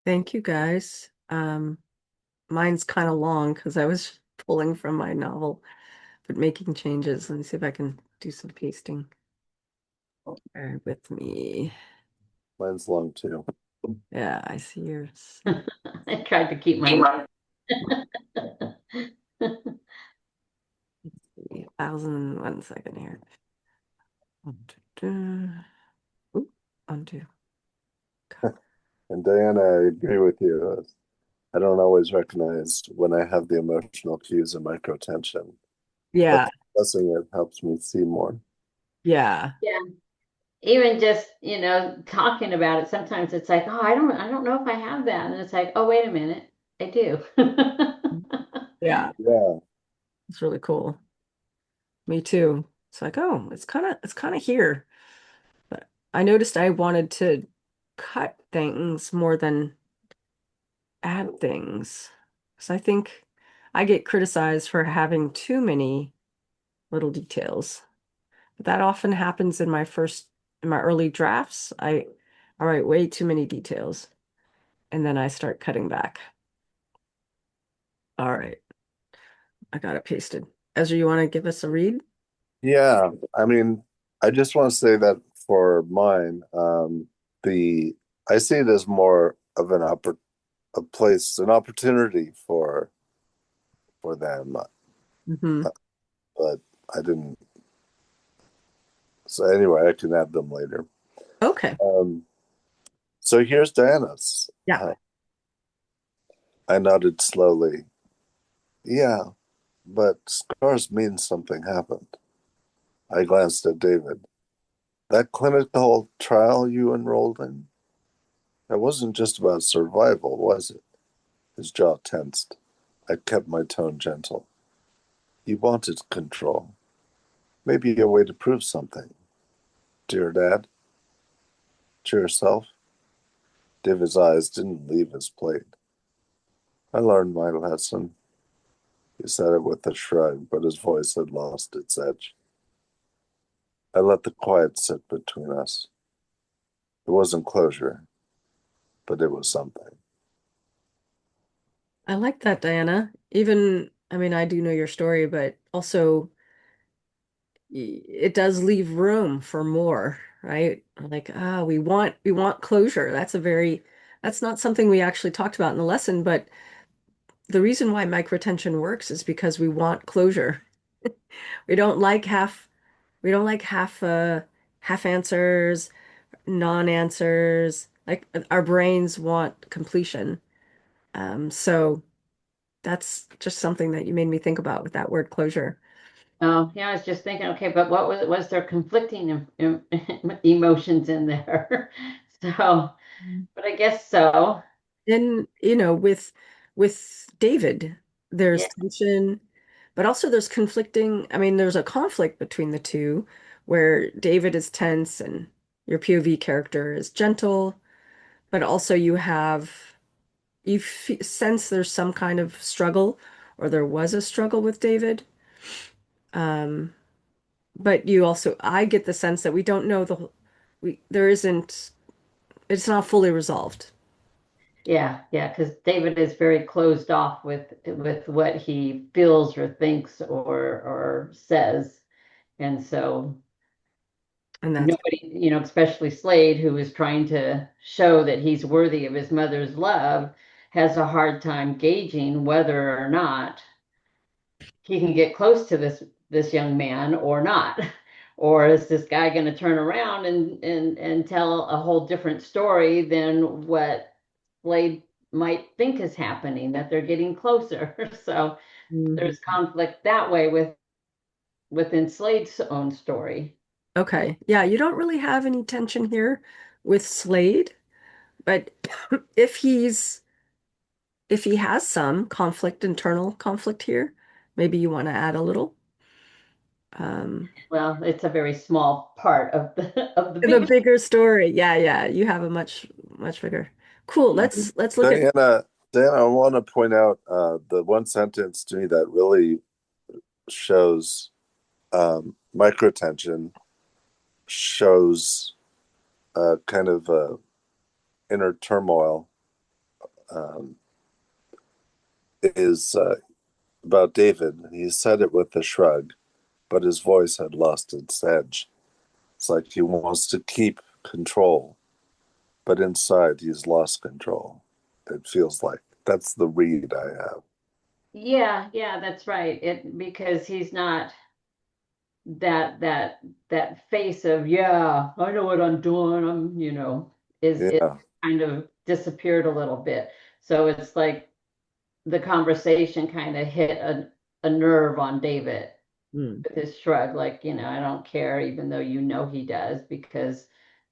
Thank you guys. Mine's kind of long because I was pulling from my novel, but making changes. Let me see if I can do some pasting. Bear with me. Mine's long too. Yeah, I see yours. I tried to keep mine. 1,000, 1 second here. Oop, undo. And Diana, I agree with you. I don't always recognize when I have the emotional cues of microtension, but Yeah, discussing it helps me see more. yeah, Yeah. Even just, talking about it, sometimes it's like, oh, I don't know if I have that. And it's like, oh, wait a minute, I do. yeah. Yeah, It's really cool. Me too. It's like, oh, it's kind of here. But I noticed I wanted to cut things more than add things. Because I think I get criticized for having too many little details. But that often happens in my early drafts. I write way too many details and then I start cutting back. All right, I got it pasted. Ezra, you want to give us a read? yeah. I mean, I just want to say that for mine, the I see it as more of a place, an opportunity for them, Hmm. but I didn't. So anyway, I can add them later. Okay. Um, so here's Diana's. Yeah. I nodded slowly. Yeah, but scars mean something happened. I glanced at David. That clinical trial you enrolled in? That wasn't just about survival, was it? His jaw tensed. I kept my tone gentle. You wanted control. Maybe a way to prove something. Dear Dad, to yourself. David's eyes didn't leave his plate. I learned my lesson. He said it with a shrug, but his voice had lost its edge. I let the quiet sit between us. It wasn't closure, but it was something. I like that, Diana. Even, I mean, I do know your story, but also it does leave room for more, right? Like, we want closure. That's not something we actually talked about in the lesson, but the reason why microtension works is because we want closure. We don't like half answers, non-answers. Like our brains want completion. So that's just something that you made me think about with that word closure. Oh, yeah, I was just thinking, okay, but was there conflicting emotions in there? So, but I guess so. And with David, Yeah. there's tension, but also there's conflicting. I mean, there's a conflict between the two where David is tense and your POV character is gentle, but also sense there's some kind of struggle, or there was a struggle with David. Um, but I get the sense that we don't know there isn't, it's not fully resolved. Yeah, because David is very closed off with what he feels or thinks or says. And so And that's, nobody, especially Slade, who is trying to show that he's worthy of his mother's love, has a hard time gauging whether or not he can get close to this young man or not. Or is this guy going to turn around and tell a whole different story than what Slade might think is happening, that they're getting closer? So Mhm. there's conflict that way within Slade's own story. Okay. Yeah, you don't really have any tension here with Slade, but if he has some internal conflict here, maybe you want to add a little. Um, Well, it's a very small part of the the big. bigger story. Yeah, yeah, you have a much bigger. Cool. Let's look at Diana, I want to point out the one sentence to me that really shows microtension, shows kind of inner turmoil um, is about David. He said it with a shrug, but his voice had lost its edge. It's like he wants to keep control, but inside he's lost control. It feels like that's the read I have. Yeah, that's right. It because he's not that face of, yeah, I know what I'm doing. I'm, is it Yeah, kind of disappeared a little bit. So it's like the conversation kind of hit a nerve on David Mm. with his shrug, like, I don't care, even though he does, because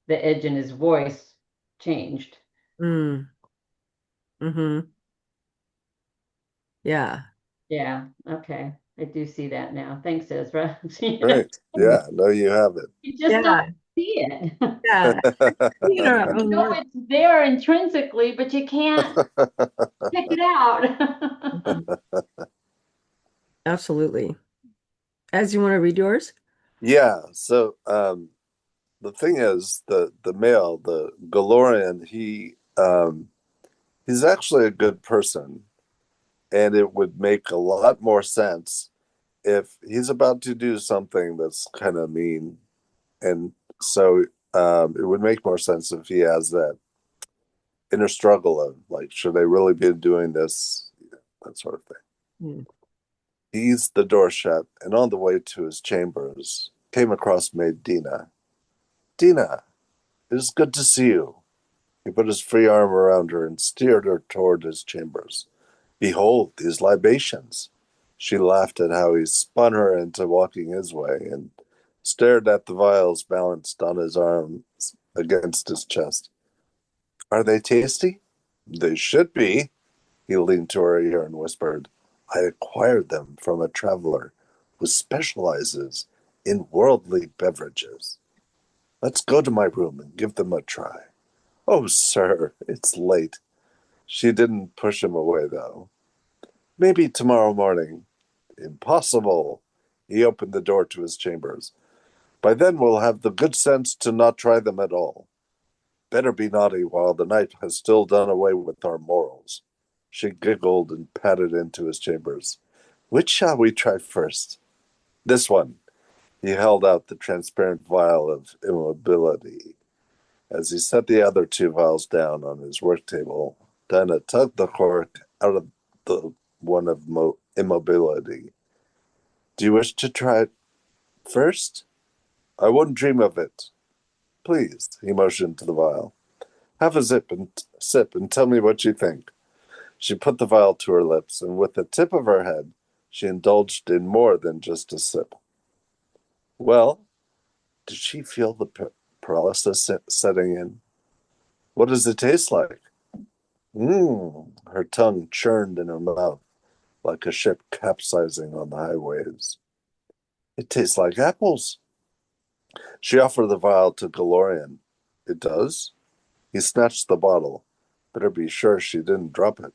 the edge in his voice changed. Mm. Mm-hmm. Yeah. Yeah, okay. I do see that now. Thanks, Ezra. right. Yeah, no, you have You just don't Yeah. see it. Yeah. You know, our You own know work. it's there intrinsically, but you can't pick it out. Mhm. Absolutely. As you want to read yours? Yeah, so the thing is the male, the Galorian, he's actually a good person, and it would make a lot more sense if he's about to do something that's kind of mean. And so it would make more sense if he has that inner struggle of like, should I really be doing this? That sort of thing. Mm. He eased the door shut and on the way to his chambers came across maid Dina. Dina, it is good to see you. He put his free arm around her and steered her toward his chambers. Behold these libations. She laughed at how he spun her into walking his way and stared at the vials balanced on his arms against his chest. Are they tasty? They should be. He leaned to her ear and whispered, I acquired them from a traveler who specializes in worldly beverages. Let's go to my room and give them a try. Oh, sir, it's late. She didn't push him away, though. Maybe tomorrow morning. Impossible. He opened the door to his chambers. By then we'll have the good sense to not try them at all. Better be naughty while the night has still done away with our morals. She giggled and padded into his chambers. Which shall we try first? This one. He held out the transparent vial of immobility. As he set the other two vials down on his work table, Dinah tugged the cork out of the one of immobility. Do you wish to try it first? I wouldn't dream of it. Please, he motioned to the vial. Have a sip and tell me what you think. She put the vial to her lips, and with the tip of her head, she indulged in more than just a sip. Well, did she feel the paralysis setting in? What does it taste like? Her tongue churned in her mouth like a ship capsizing on the high waves. It tastes like apples. She offered the vial to Galorian. It does? He snatched the bottle. Better be sure she didn't drop it.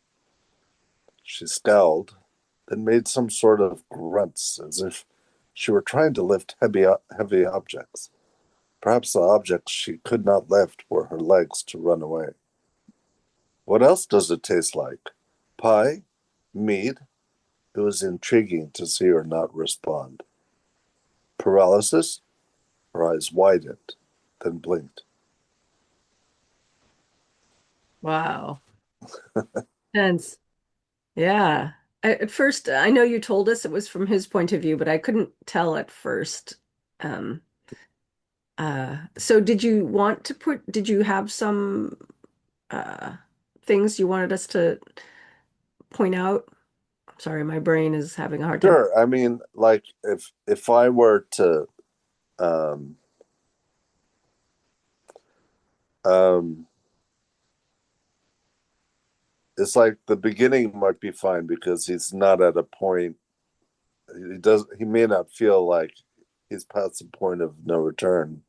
She scowled, then made some sort of grunts as if she were trying to lift heavy objects. Perhaps the objects she could not lift were her legs to run away. What else does it taste like? Pie? Mead? It was intriguing to see her not respond. Paralysis? Her eyes widened, then blinked. Wow. Tense. Yeah. At first, I know you told us it was from his point of view, but I couldn't tell at first. Um, so did you have some uh, things you wanted us to point out? Sorry, my brain is having a hard time. Sure. I mean, like if I were to um um it's like the beginning might be fine because he's not at a point he may not feel like he's past the point of no return.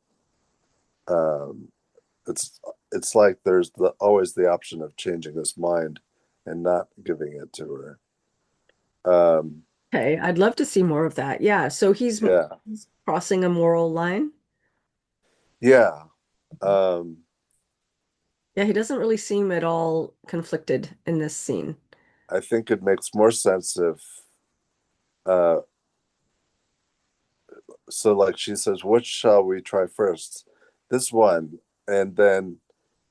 Um it's it's like there's always the option of changing his mind and not giving it to her. Um Okay, I'd love to see more of that. Yeah, so yeah. he's crossing a moral line. Yeah. Um Yeah, he doesn't really seem at all conflicted in this scene. I think it makes more sense if uh so like she says, which shall we try first? This one. And then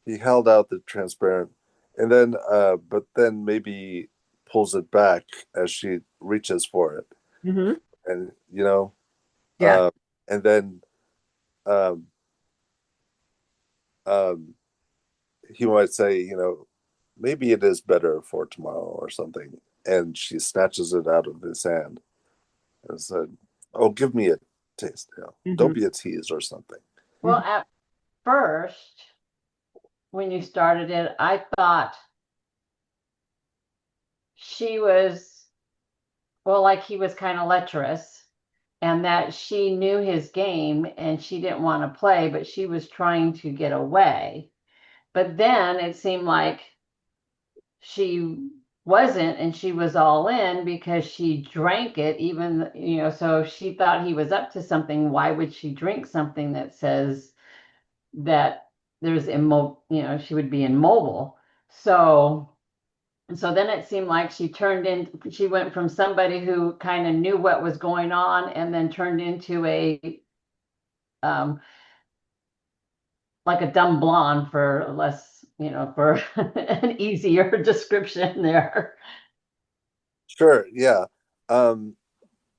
he held out the transparent and then but then maybe pulls it back as she reaches for it. Hmm. And Yeah. and then um um he might say, maybe it is better for tomorrow or something. And she snatches it out of his hand and said, oh, give me a taste. Don't Hmm. be a tease or something. Well, at first, when you started it, I thought she was, well, like he was kind of lecherous and that she knew his game and she didn't want to play, but she was trying to get away. But then it seemed like she wasn't and she was all in because she drank it even, so if she thought he was up to something, why would she drink something that says that there's she would be immobile. So then it seemed like she went from somebody who kind of knew what was going on and then turned into a um like a dumb blonde for less, for an easier description there. Sure, yeah. Um,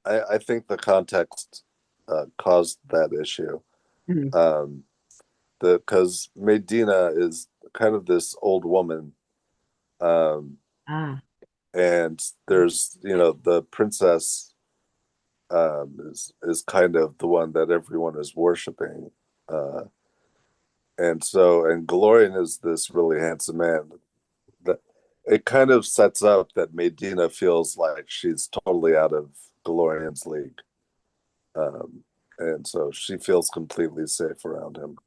I think the context caused that issue. Hmm. Um, because Medina is kind of this old woman, um, Ah. and there's the princess is kind of the one that everyone is worshiping, uh, and Galorian is this really handsome man. That it kind of sets up that Medina feels like she's totally out of Galorian's league. Um, and so she feels completely safe around him.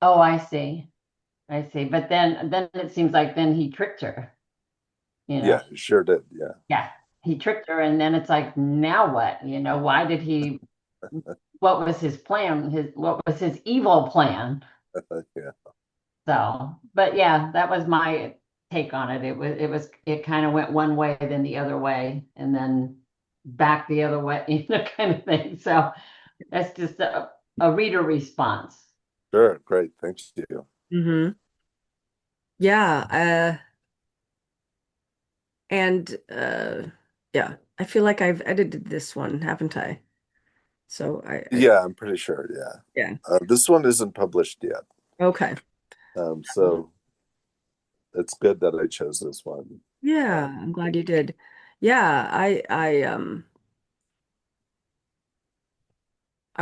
Oh, I see. I see. But then it seems like then he tricked her, you know. Yeah, sure did. Yeah, Yeah. He tricked her and then it's like now what? Why did he what was his plan? What was his evil plan? yeah, So, but yeah, that was my take on it. It kind of went one way, then the other way, and then back the other way, kind of thing. So that's just a reader response. sure, great, thank you. Hmm. Yeah. And yeah, I feel like I've edited this one, haven't I? So I Yeah, I'm pretty sure. Yeah, yeah. this one isn't published yet, Okay. so it's good that I chose this one. Yeah, Um, I'm glad you did. Yeah, I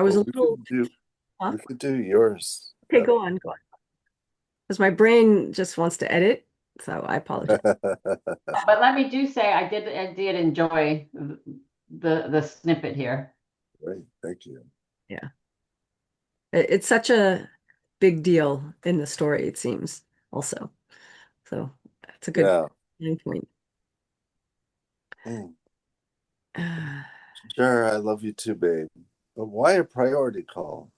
was well, a little, huh? we could do yours. Okay, go on. Because my brain just wants to edit, so I apologize. But let me do say I did enjoy the snippet here. Great, thank you. Yeah. It's such a big deal in the story, it seems, also. So it's a good Yeah. point. Mm. Sure, I love you too, babe. But why a priority call?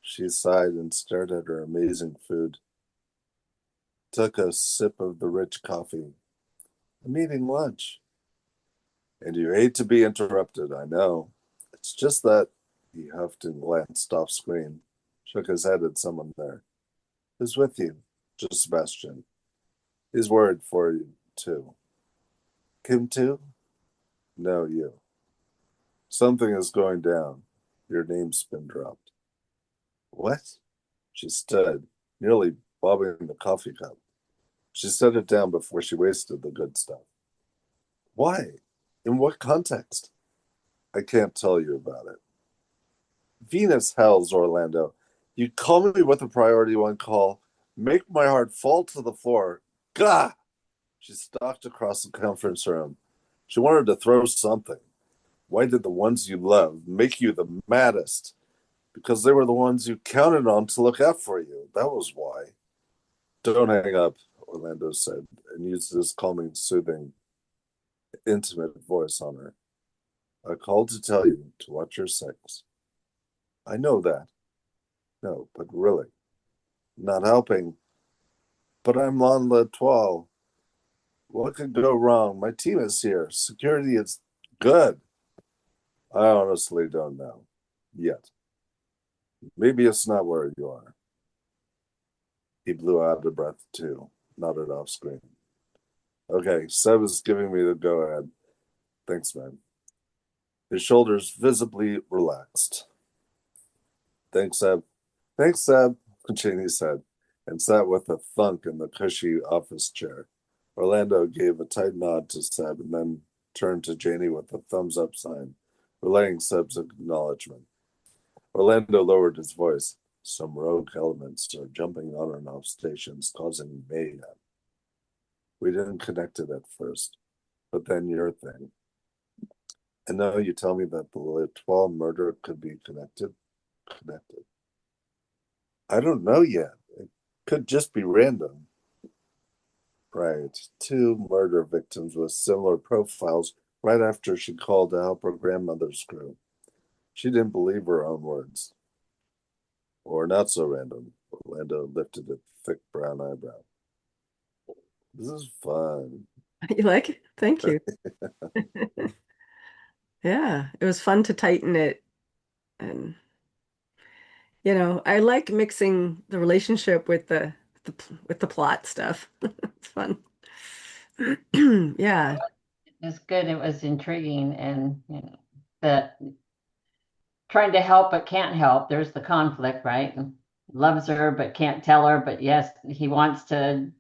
She sighed and stared at her amazing food. Took a sip of the rich coffee. I'm eating lunch. And you hate to be interrupted, I know. It's just that he huffed and glanced off screen, shook his head at someone there. Who's with you? Just Sebastian. He's worried for you, too. Kim, too? No, you. Something is going down. Your name's been dropped. What? She stood, nearly bobbing the coffee cup. She set it down before she wasted the good stuff. Why? In what context? I can't tell you about it. Venus hells, Orlando. You call me with a priority one call, make my heart fall to the floor. Gah! She stalked across the conference room. She wanted to throw something. Why did the ones you loved make you the maddest? Because they were the ones you counted on to look out for you. That was why. Don't hang up, Orlando said, and used his calming, soothing, intimate voice on her. I called to tell you to watch your sex. I know that. No, but really. Not helping. But I'm on l'Etoile. What could go wrong? My team is here. Security is good. I honestly don't know. Yet. Maybe it's not where you are. He blew out of breath too, nodded off screen. Okay, Seb is giving me the go ahead. Thanks, man. His shoulders visibly relaxed. Thanks, Seb. Thanks, Seb, Cheney said, and sat with a thunk in the cushy office chair. Orlando gave a tight nod to Seb and then turned to Janie with a thumbs up sign, relaying Seb's acknowledgement. Orlando lowered his voice. Some rogue elements are jumping on and off stations, causing mayhem. We didn't connect it at first, but then your thing. And now you tell me that the L'Etoile murder could be connected? Connected. I don't know yet. It could just be random. Right. Two murder victims with similar profiles right after she called to help her grandmother's crew. She didn't believe her own words. Or not so random. Orlando lifted a thick brown eyebrow. This is fun. You like it? Thank you. Yeah, it was fun to tighten it. And, I like mixing the relationship with the with the plot stuff. It's fun. Yeah, It was good. It was intriguing, and the trying to help but can't help. There's the conflict, right? Loves her but can't tell her, but yes, he wants to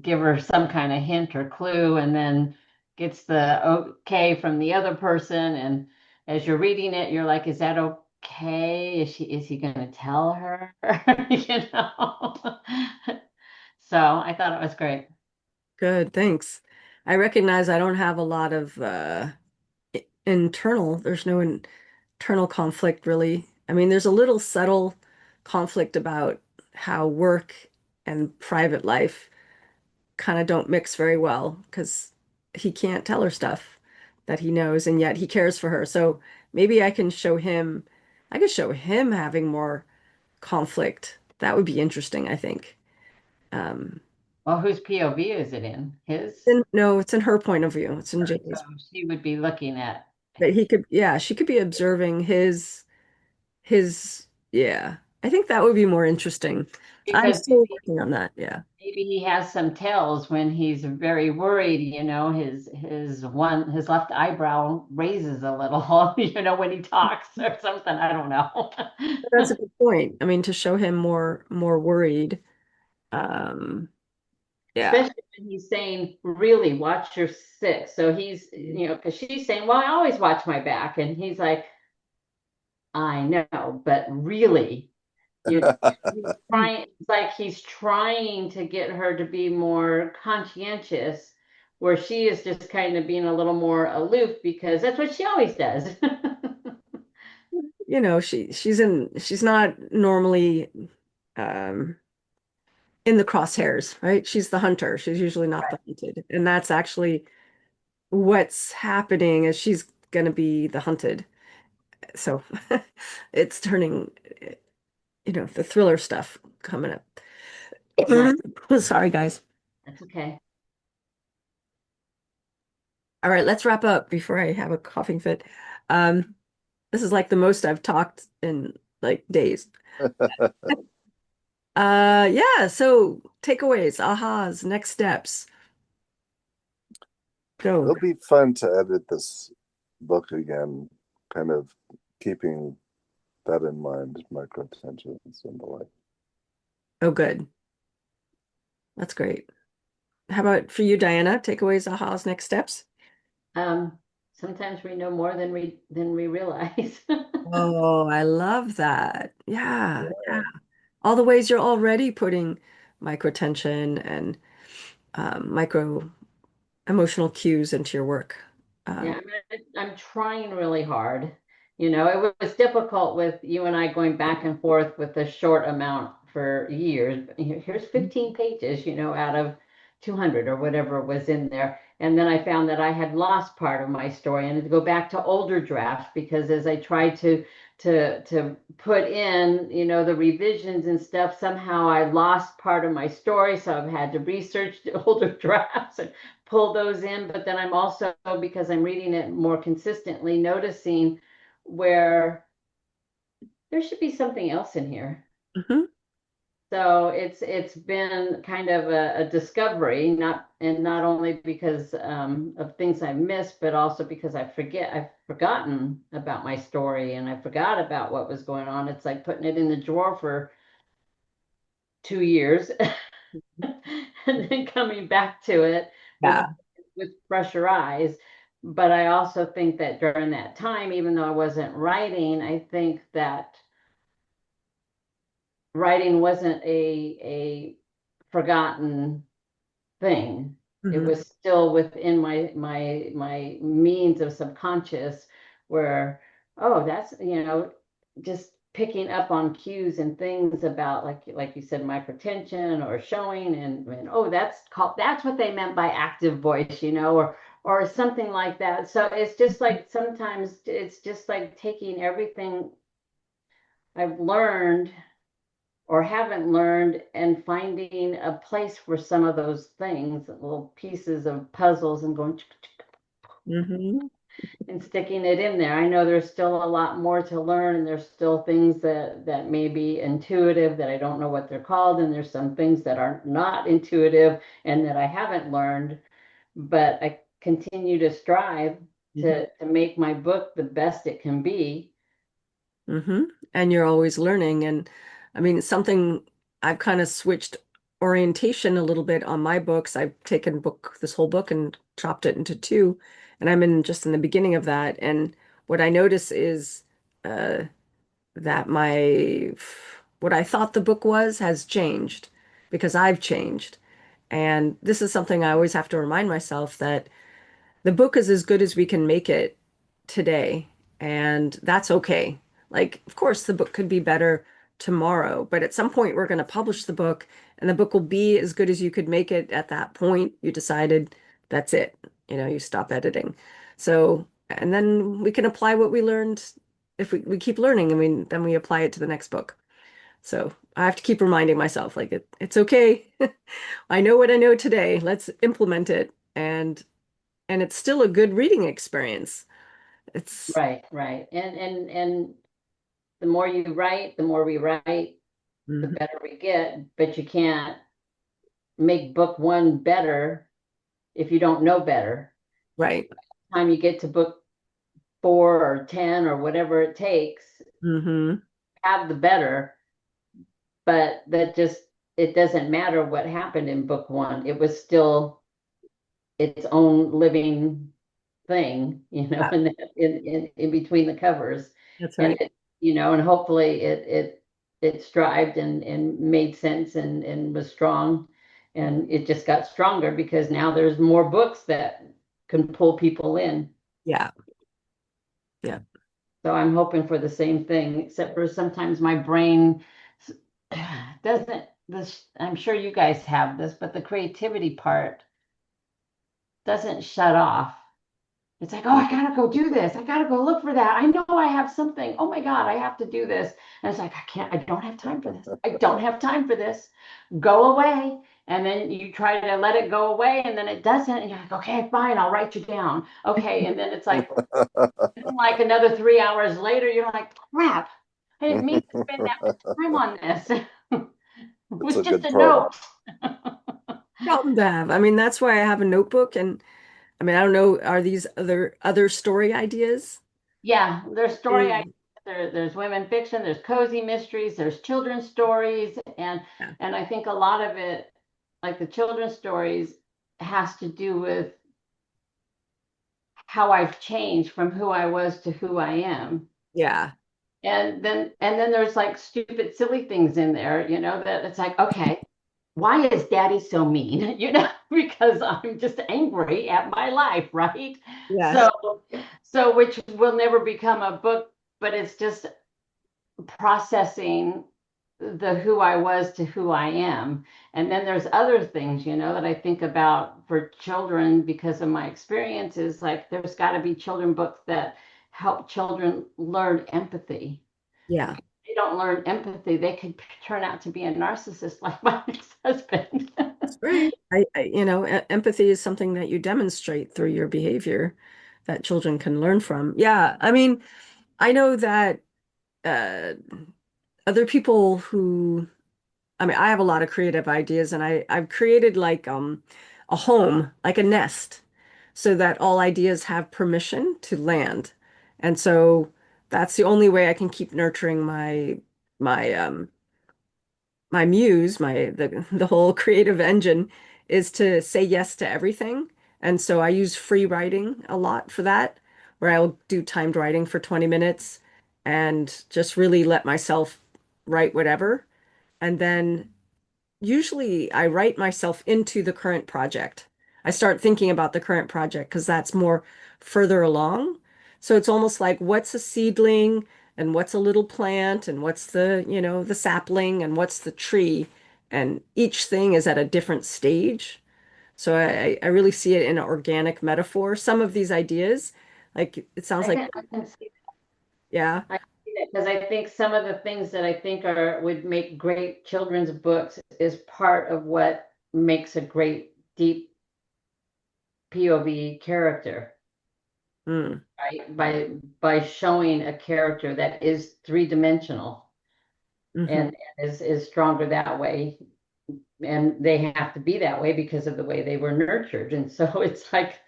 give her some kind of hint or clue, and then gets the okay from the other person. And as you're reading it, you're like, is that okay? Is he going to tell her? you know? So I thought it was great. good. Thanks. I recognize I don't have a lot of internal, there's no internal conflict really. I mean, there's a little subtle conflict about how work and private life kind of don't mix very well because he can't tell her stuff that he knows and yet he cares for her. So maybe I could show him having more conflict. That would be interesting, I think. Um, Well, whose POV is it in? His? no, it's in her point of view. It's in So Jamie's. she would be looking at But yeah, she could be observing yeah. I think that would be more interesting. I'm because still working on that. Yeah. maybe he has some tells when he's very worried, his left eyebrow raises a little, when he talks or something. I don't know. That's a good point. I mean, to show him more worried. Um, yeah. Especially when he's saying, really watch your six. So he's, because she's saying, well, I always watch my back. And he's like, I know, but really, he's trying, it's like he's trying to get her to be more conscientious, where she is just kind of being a little more aloof because that's what she always does. She's not normally um in the crosshairs, right? She's the hunter. She's usually not the hunted. And that's actually what's happening is she's gonna be the hunted. So it's turning, the thriller stuff coming up. Right. Sorry, guys. That's okay. All right, let's wrap up before I have a coughing fit. Um, this is like the most I've talked in like days. Yeah, so takeaways, ahas, next steps. Go. It'll be fun to edit this book again, kind of keeping that in mind, microtensions and the like. Oh, good. That's great. How about for you, Diana? Takeaways, ahas, next steps? Um, Sometimes we know more than we realize. Oh, I love that. Yeah, yeah. All the ways you're already putting microtension and micro emotional cues into your work. Yeah, Um, I'm trying really hard. It was difficult with you and I going back and forth with a short amount for years. Here's 15 pages, out of 200 or whatever was in there. And then I found that I had lost part of my story and to go back to older drafts because as I tried to put in, the revisions and stuff, somehow I lost part of my story. So I've had to research the older drafts and pull those in. But then I'm also, because I'm reading it more consistently, noticing where there should be something else in here. Hmm. So it's been kind of a discovery, not only because of things I missed, but also because I've forgotten about my story and I forgot about what was going on. It's like putting it in the drawer for 2 years and then coming back to it with Yeah. fresher eyes. But I also think that during that time, even though I wasn't writing, I think that writing wasn't a forgotten thing. It Hmm. was still within my means of subconscious where, oh, that's, just picking up on cues and things about like you said, microtension or showing and oh, that's what they meant by active voice, or something like that. So it's just like sometimes it's just like taking everything I've learned or haven't learned and finding a place for some of those things, little pieces of puzzles and going Hmm. and sticking it in there. I know there's still a lot more to learn and there's still things that may be intuitive that I don't know what they're called, and there's some things that are not intuitive and that I haven't learned, but I continue to strive to make my book the best it can be. Hmm. And you're always learning. And I mean, something I've kind of switched orientation a little bit on my books. I've taken this whole book and chopped it into two, and I'm just in the beginning of that. And what I notice is uh, that what I thought the book was has changed because I've changed. And this is something I always have to remind myself that the book is as good as we can make it today, and that's okay. Like, of course, the book could be better tomorrow, but at some point we're going to publish the book, and the book will be as good as you could make it at that point. You decided that's it. You stop editing. So, and then we can apply what we learned. If we keep learning, and then we apply it to the next book. So I have to keep reminding myself, like it's okay. I know what I know today. Let's implement it. And it's still a good reading experience. It's Right. And the more you write, the more we write, the Mhm. better we get, but you can't make book one better if you don't know better. Right. Time you get to book 4 or 10 or whatever it takes, Hmm. have the better, but that just it doesn't matter what happened in book one. It was still its own living thing, Yeah, in between the covers. that's And right. and hopefully it strived and made sense and was strong. And it just got stronger because now there's more books that can pull people in. Yeah. Yeah. So I'm hoping for the same thing, except for sometimes my brain doesn't this I'm sure you guys have this, but the creativity part doesn't shut off. It's like, oh, I gotta go do this. I gotta go look for that. I know I have something. Oh my God, I have to do this. And it's like, I don't have time for this. I don't have time for this. Go away. And then you try to let it go away and then it doesn't. And you're like, okay, fine, I'll write you down. Okay. And then it's like another 3 hours later, you're like, crap, I didn't mean to spend that much time on this. It It's was a just good a problem. note. Problem to have. I mean, that's why I have a notebook. And I mean, I don't know, are these other story ideas? Yeah, there's story Yeah. ideas, there's women fiction, there's cozy mysteries, there's children's stories, and I think a lot of it, like the children's stories, has to do with how I've changed from who I was to who I am. Yeah. And then there's like stupid, silly things in there, that it's like, okay, why is daddy so mean? Because I'm just angry at my life, right? Yes. So which will never become a book, but it's just processing the who I was to who I am. And then there's other things, that I think about for children because of my experiences. Like there's got to be children books that help children learn empathy. Yeah. They don't learn empathy, they could turn out to be a narcissist like my ex-husband. That's right. Empathy is something that you demonstrate through your behavior that children can learn from. Yeah. I mean, I know that uh, other people who, I mean, I have a lot of creative ideas and I've created like a home, like a nest, so that all ideas have permission to land. And so that's the only way I can keep nurturing my my muse, the whole creative engine is to say yes to everything. And so I use free writing a lot for that, where I'll do timed writing for 20 minutes and just really let myself write whatever. And then usually I write myself into the current project. I start thinking about the current project because that's more further along. So it's almost like what's a seedling and what's a little plant and what's the sapling and what's the tree. And each thing is at a different stage. So I really see it in an organic metaphor. Some of these ideas, like it sounds like, I can see yeah, I see that because I think some of the things that I think are would make great children's books is part of what makes a great deep POV character, mm, right? By showing a character that is three-dimensional mhm. and is stronger that way. And they have to be that way because of the way they were nurtured. And so it's like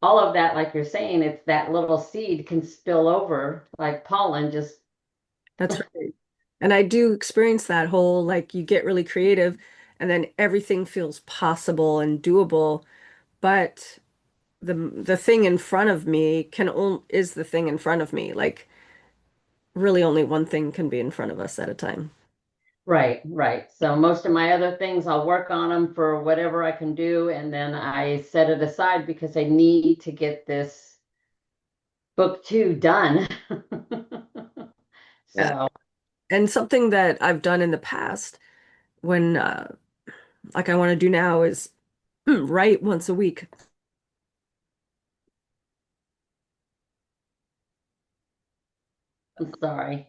all of that, like you're saying, it's that little seed can spill over like pollen, just That's right. And I do experience that whole like you get really creative and then everything feels possible and doable, but the thing in front of me can only is the thing in front of me. Like really only one thing can be in front of us at a time. right, right. So most of my other things, I'll work on them for whatever I can do, and then I set it aside because I need to get this book two done. Yeah. So And something that I've done in the past when like I want to do now is write once a week. I'm sorry.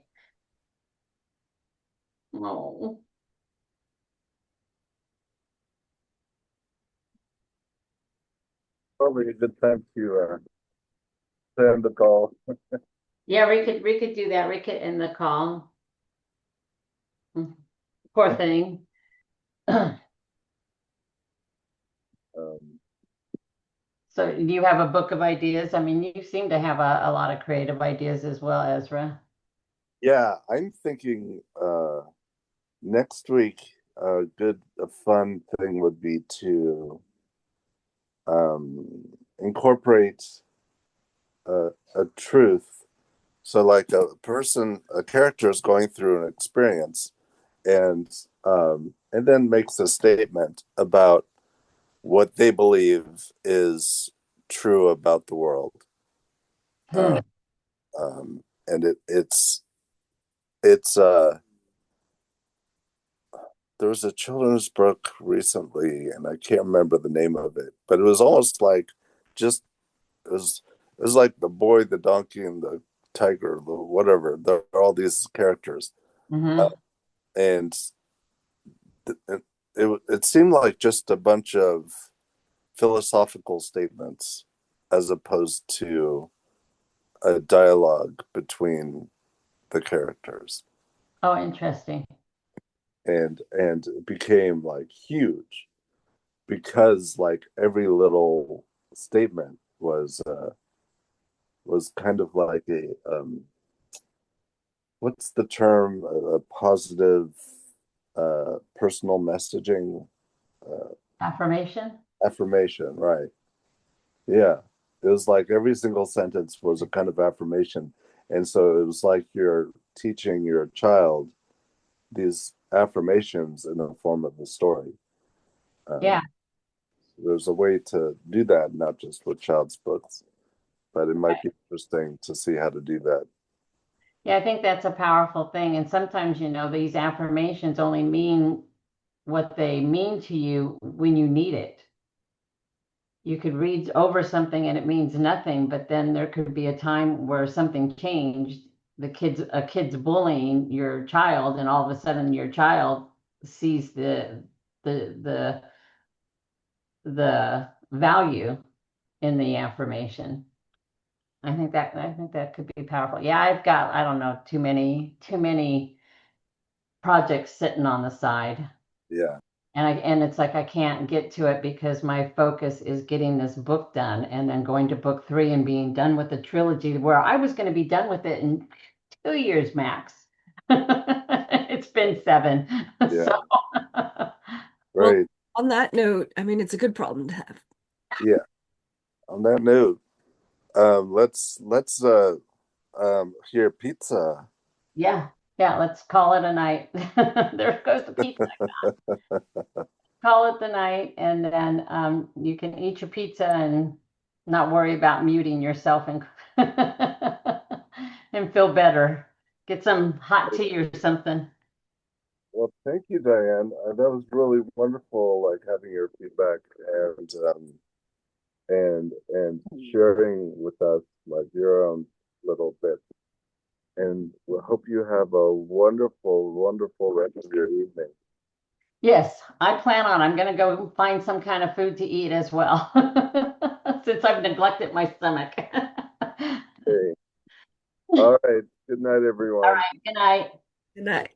Oh, Probably a good time to end the call. yeah, we could do that. We could end the call. Poor thing. Um, So do you have a book of ideas? I mean, you seem to have a lot of creative ideas as well, Ezra. yeah, I'm thinking next week a fun thing would be to um, incorporate a truth. So, like a character is going through an experience, and then makes a statement about what they believe is true about the world. Uh, Hmm. and it's there was a children's book recently, and I can't remember the name of it, but it was almost like just it was like the boy, the donkey, and the tiger, the whatever. There are all these characters, uh, Hmm. and it seemed like just a bunch of philosophical statements as opposed to a dialogue between the characters, Oh, interesting. and it became like huge because like every little statement was kind of like a what's the term, a positive personal messaging, uh, Affirmation? affirmation, right? Yeah, it was like every single sentence was a kind of affirmation, and so it was like you're teaching your child these affirmations in the form of a story. Yeah. um, there's a way to do that, not just with child's books, but it might be interesting to see how to do that. Yeah, I think that's a powerful thing. And sometimes, these affirmations only mean what they mean to you when you need it. You could read over something and it means nothing, but then there could be a time where something changed. A kid's bullying your child, and all of a sudden your child sees the the the value in the affirmation. I think that could be powerful. Yeah, I've got, I don't know, too many projects sitting on the side. Yeah. And it's like I can't get to it because my focus is getting this book done and then going to book 3 and being done with the trilogy where I was going to be done with it in 2 years max. It's been 7. Yeah. So Well, Right. on that note, I mean, it's a good problem to have. Yeah. On that note, let's here pizza. yeah, yeah, let's call it a night. There goes the pizza. Call it the night, and then you can eat your pizza and not worry about muting yourself and and feel better. Get some hot tea or something. Well, thank you, Diane. That was really wonderful, like having your feedback and sharing with us like your own little bit. And we hope you have a wonderful, wonderful rest of your evening. Yes, I plan on. I'm going to go find some kind of food to eat as well, since I've neglected my stomach. Okay. All right. Good night, All everyone. right, good night. Good night.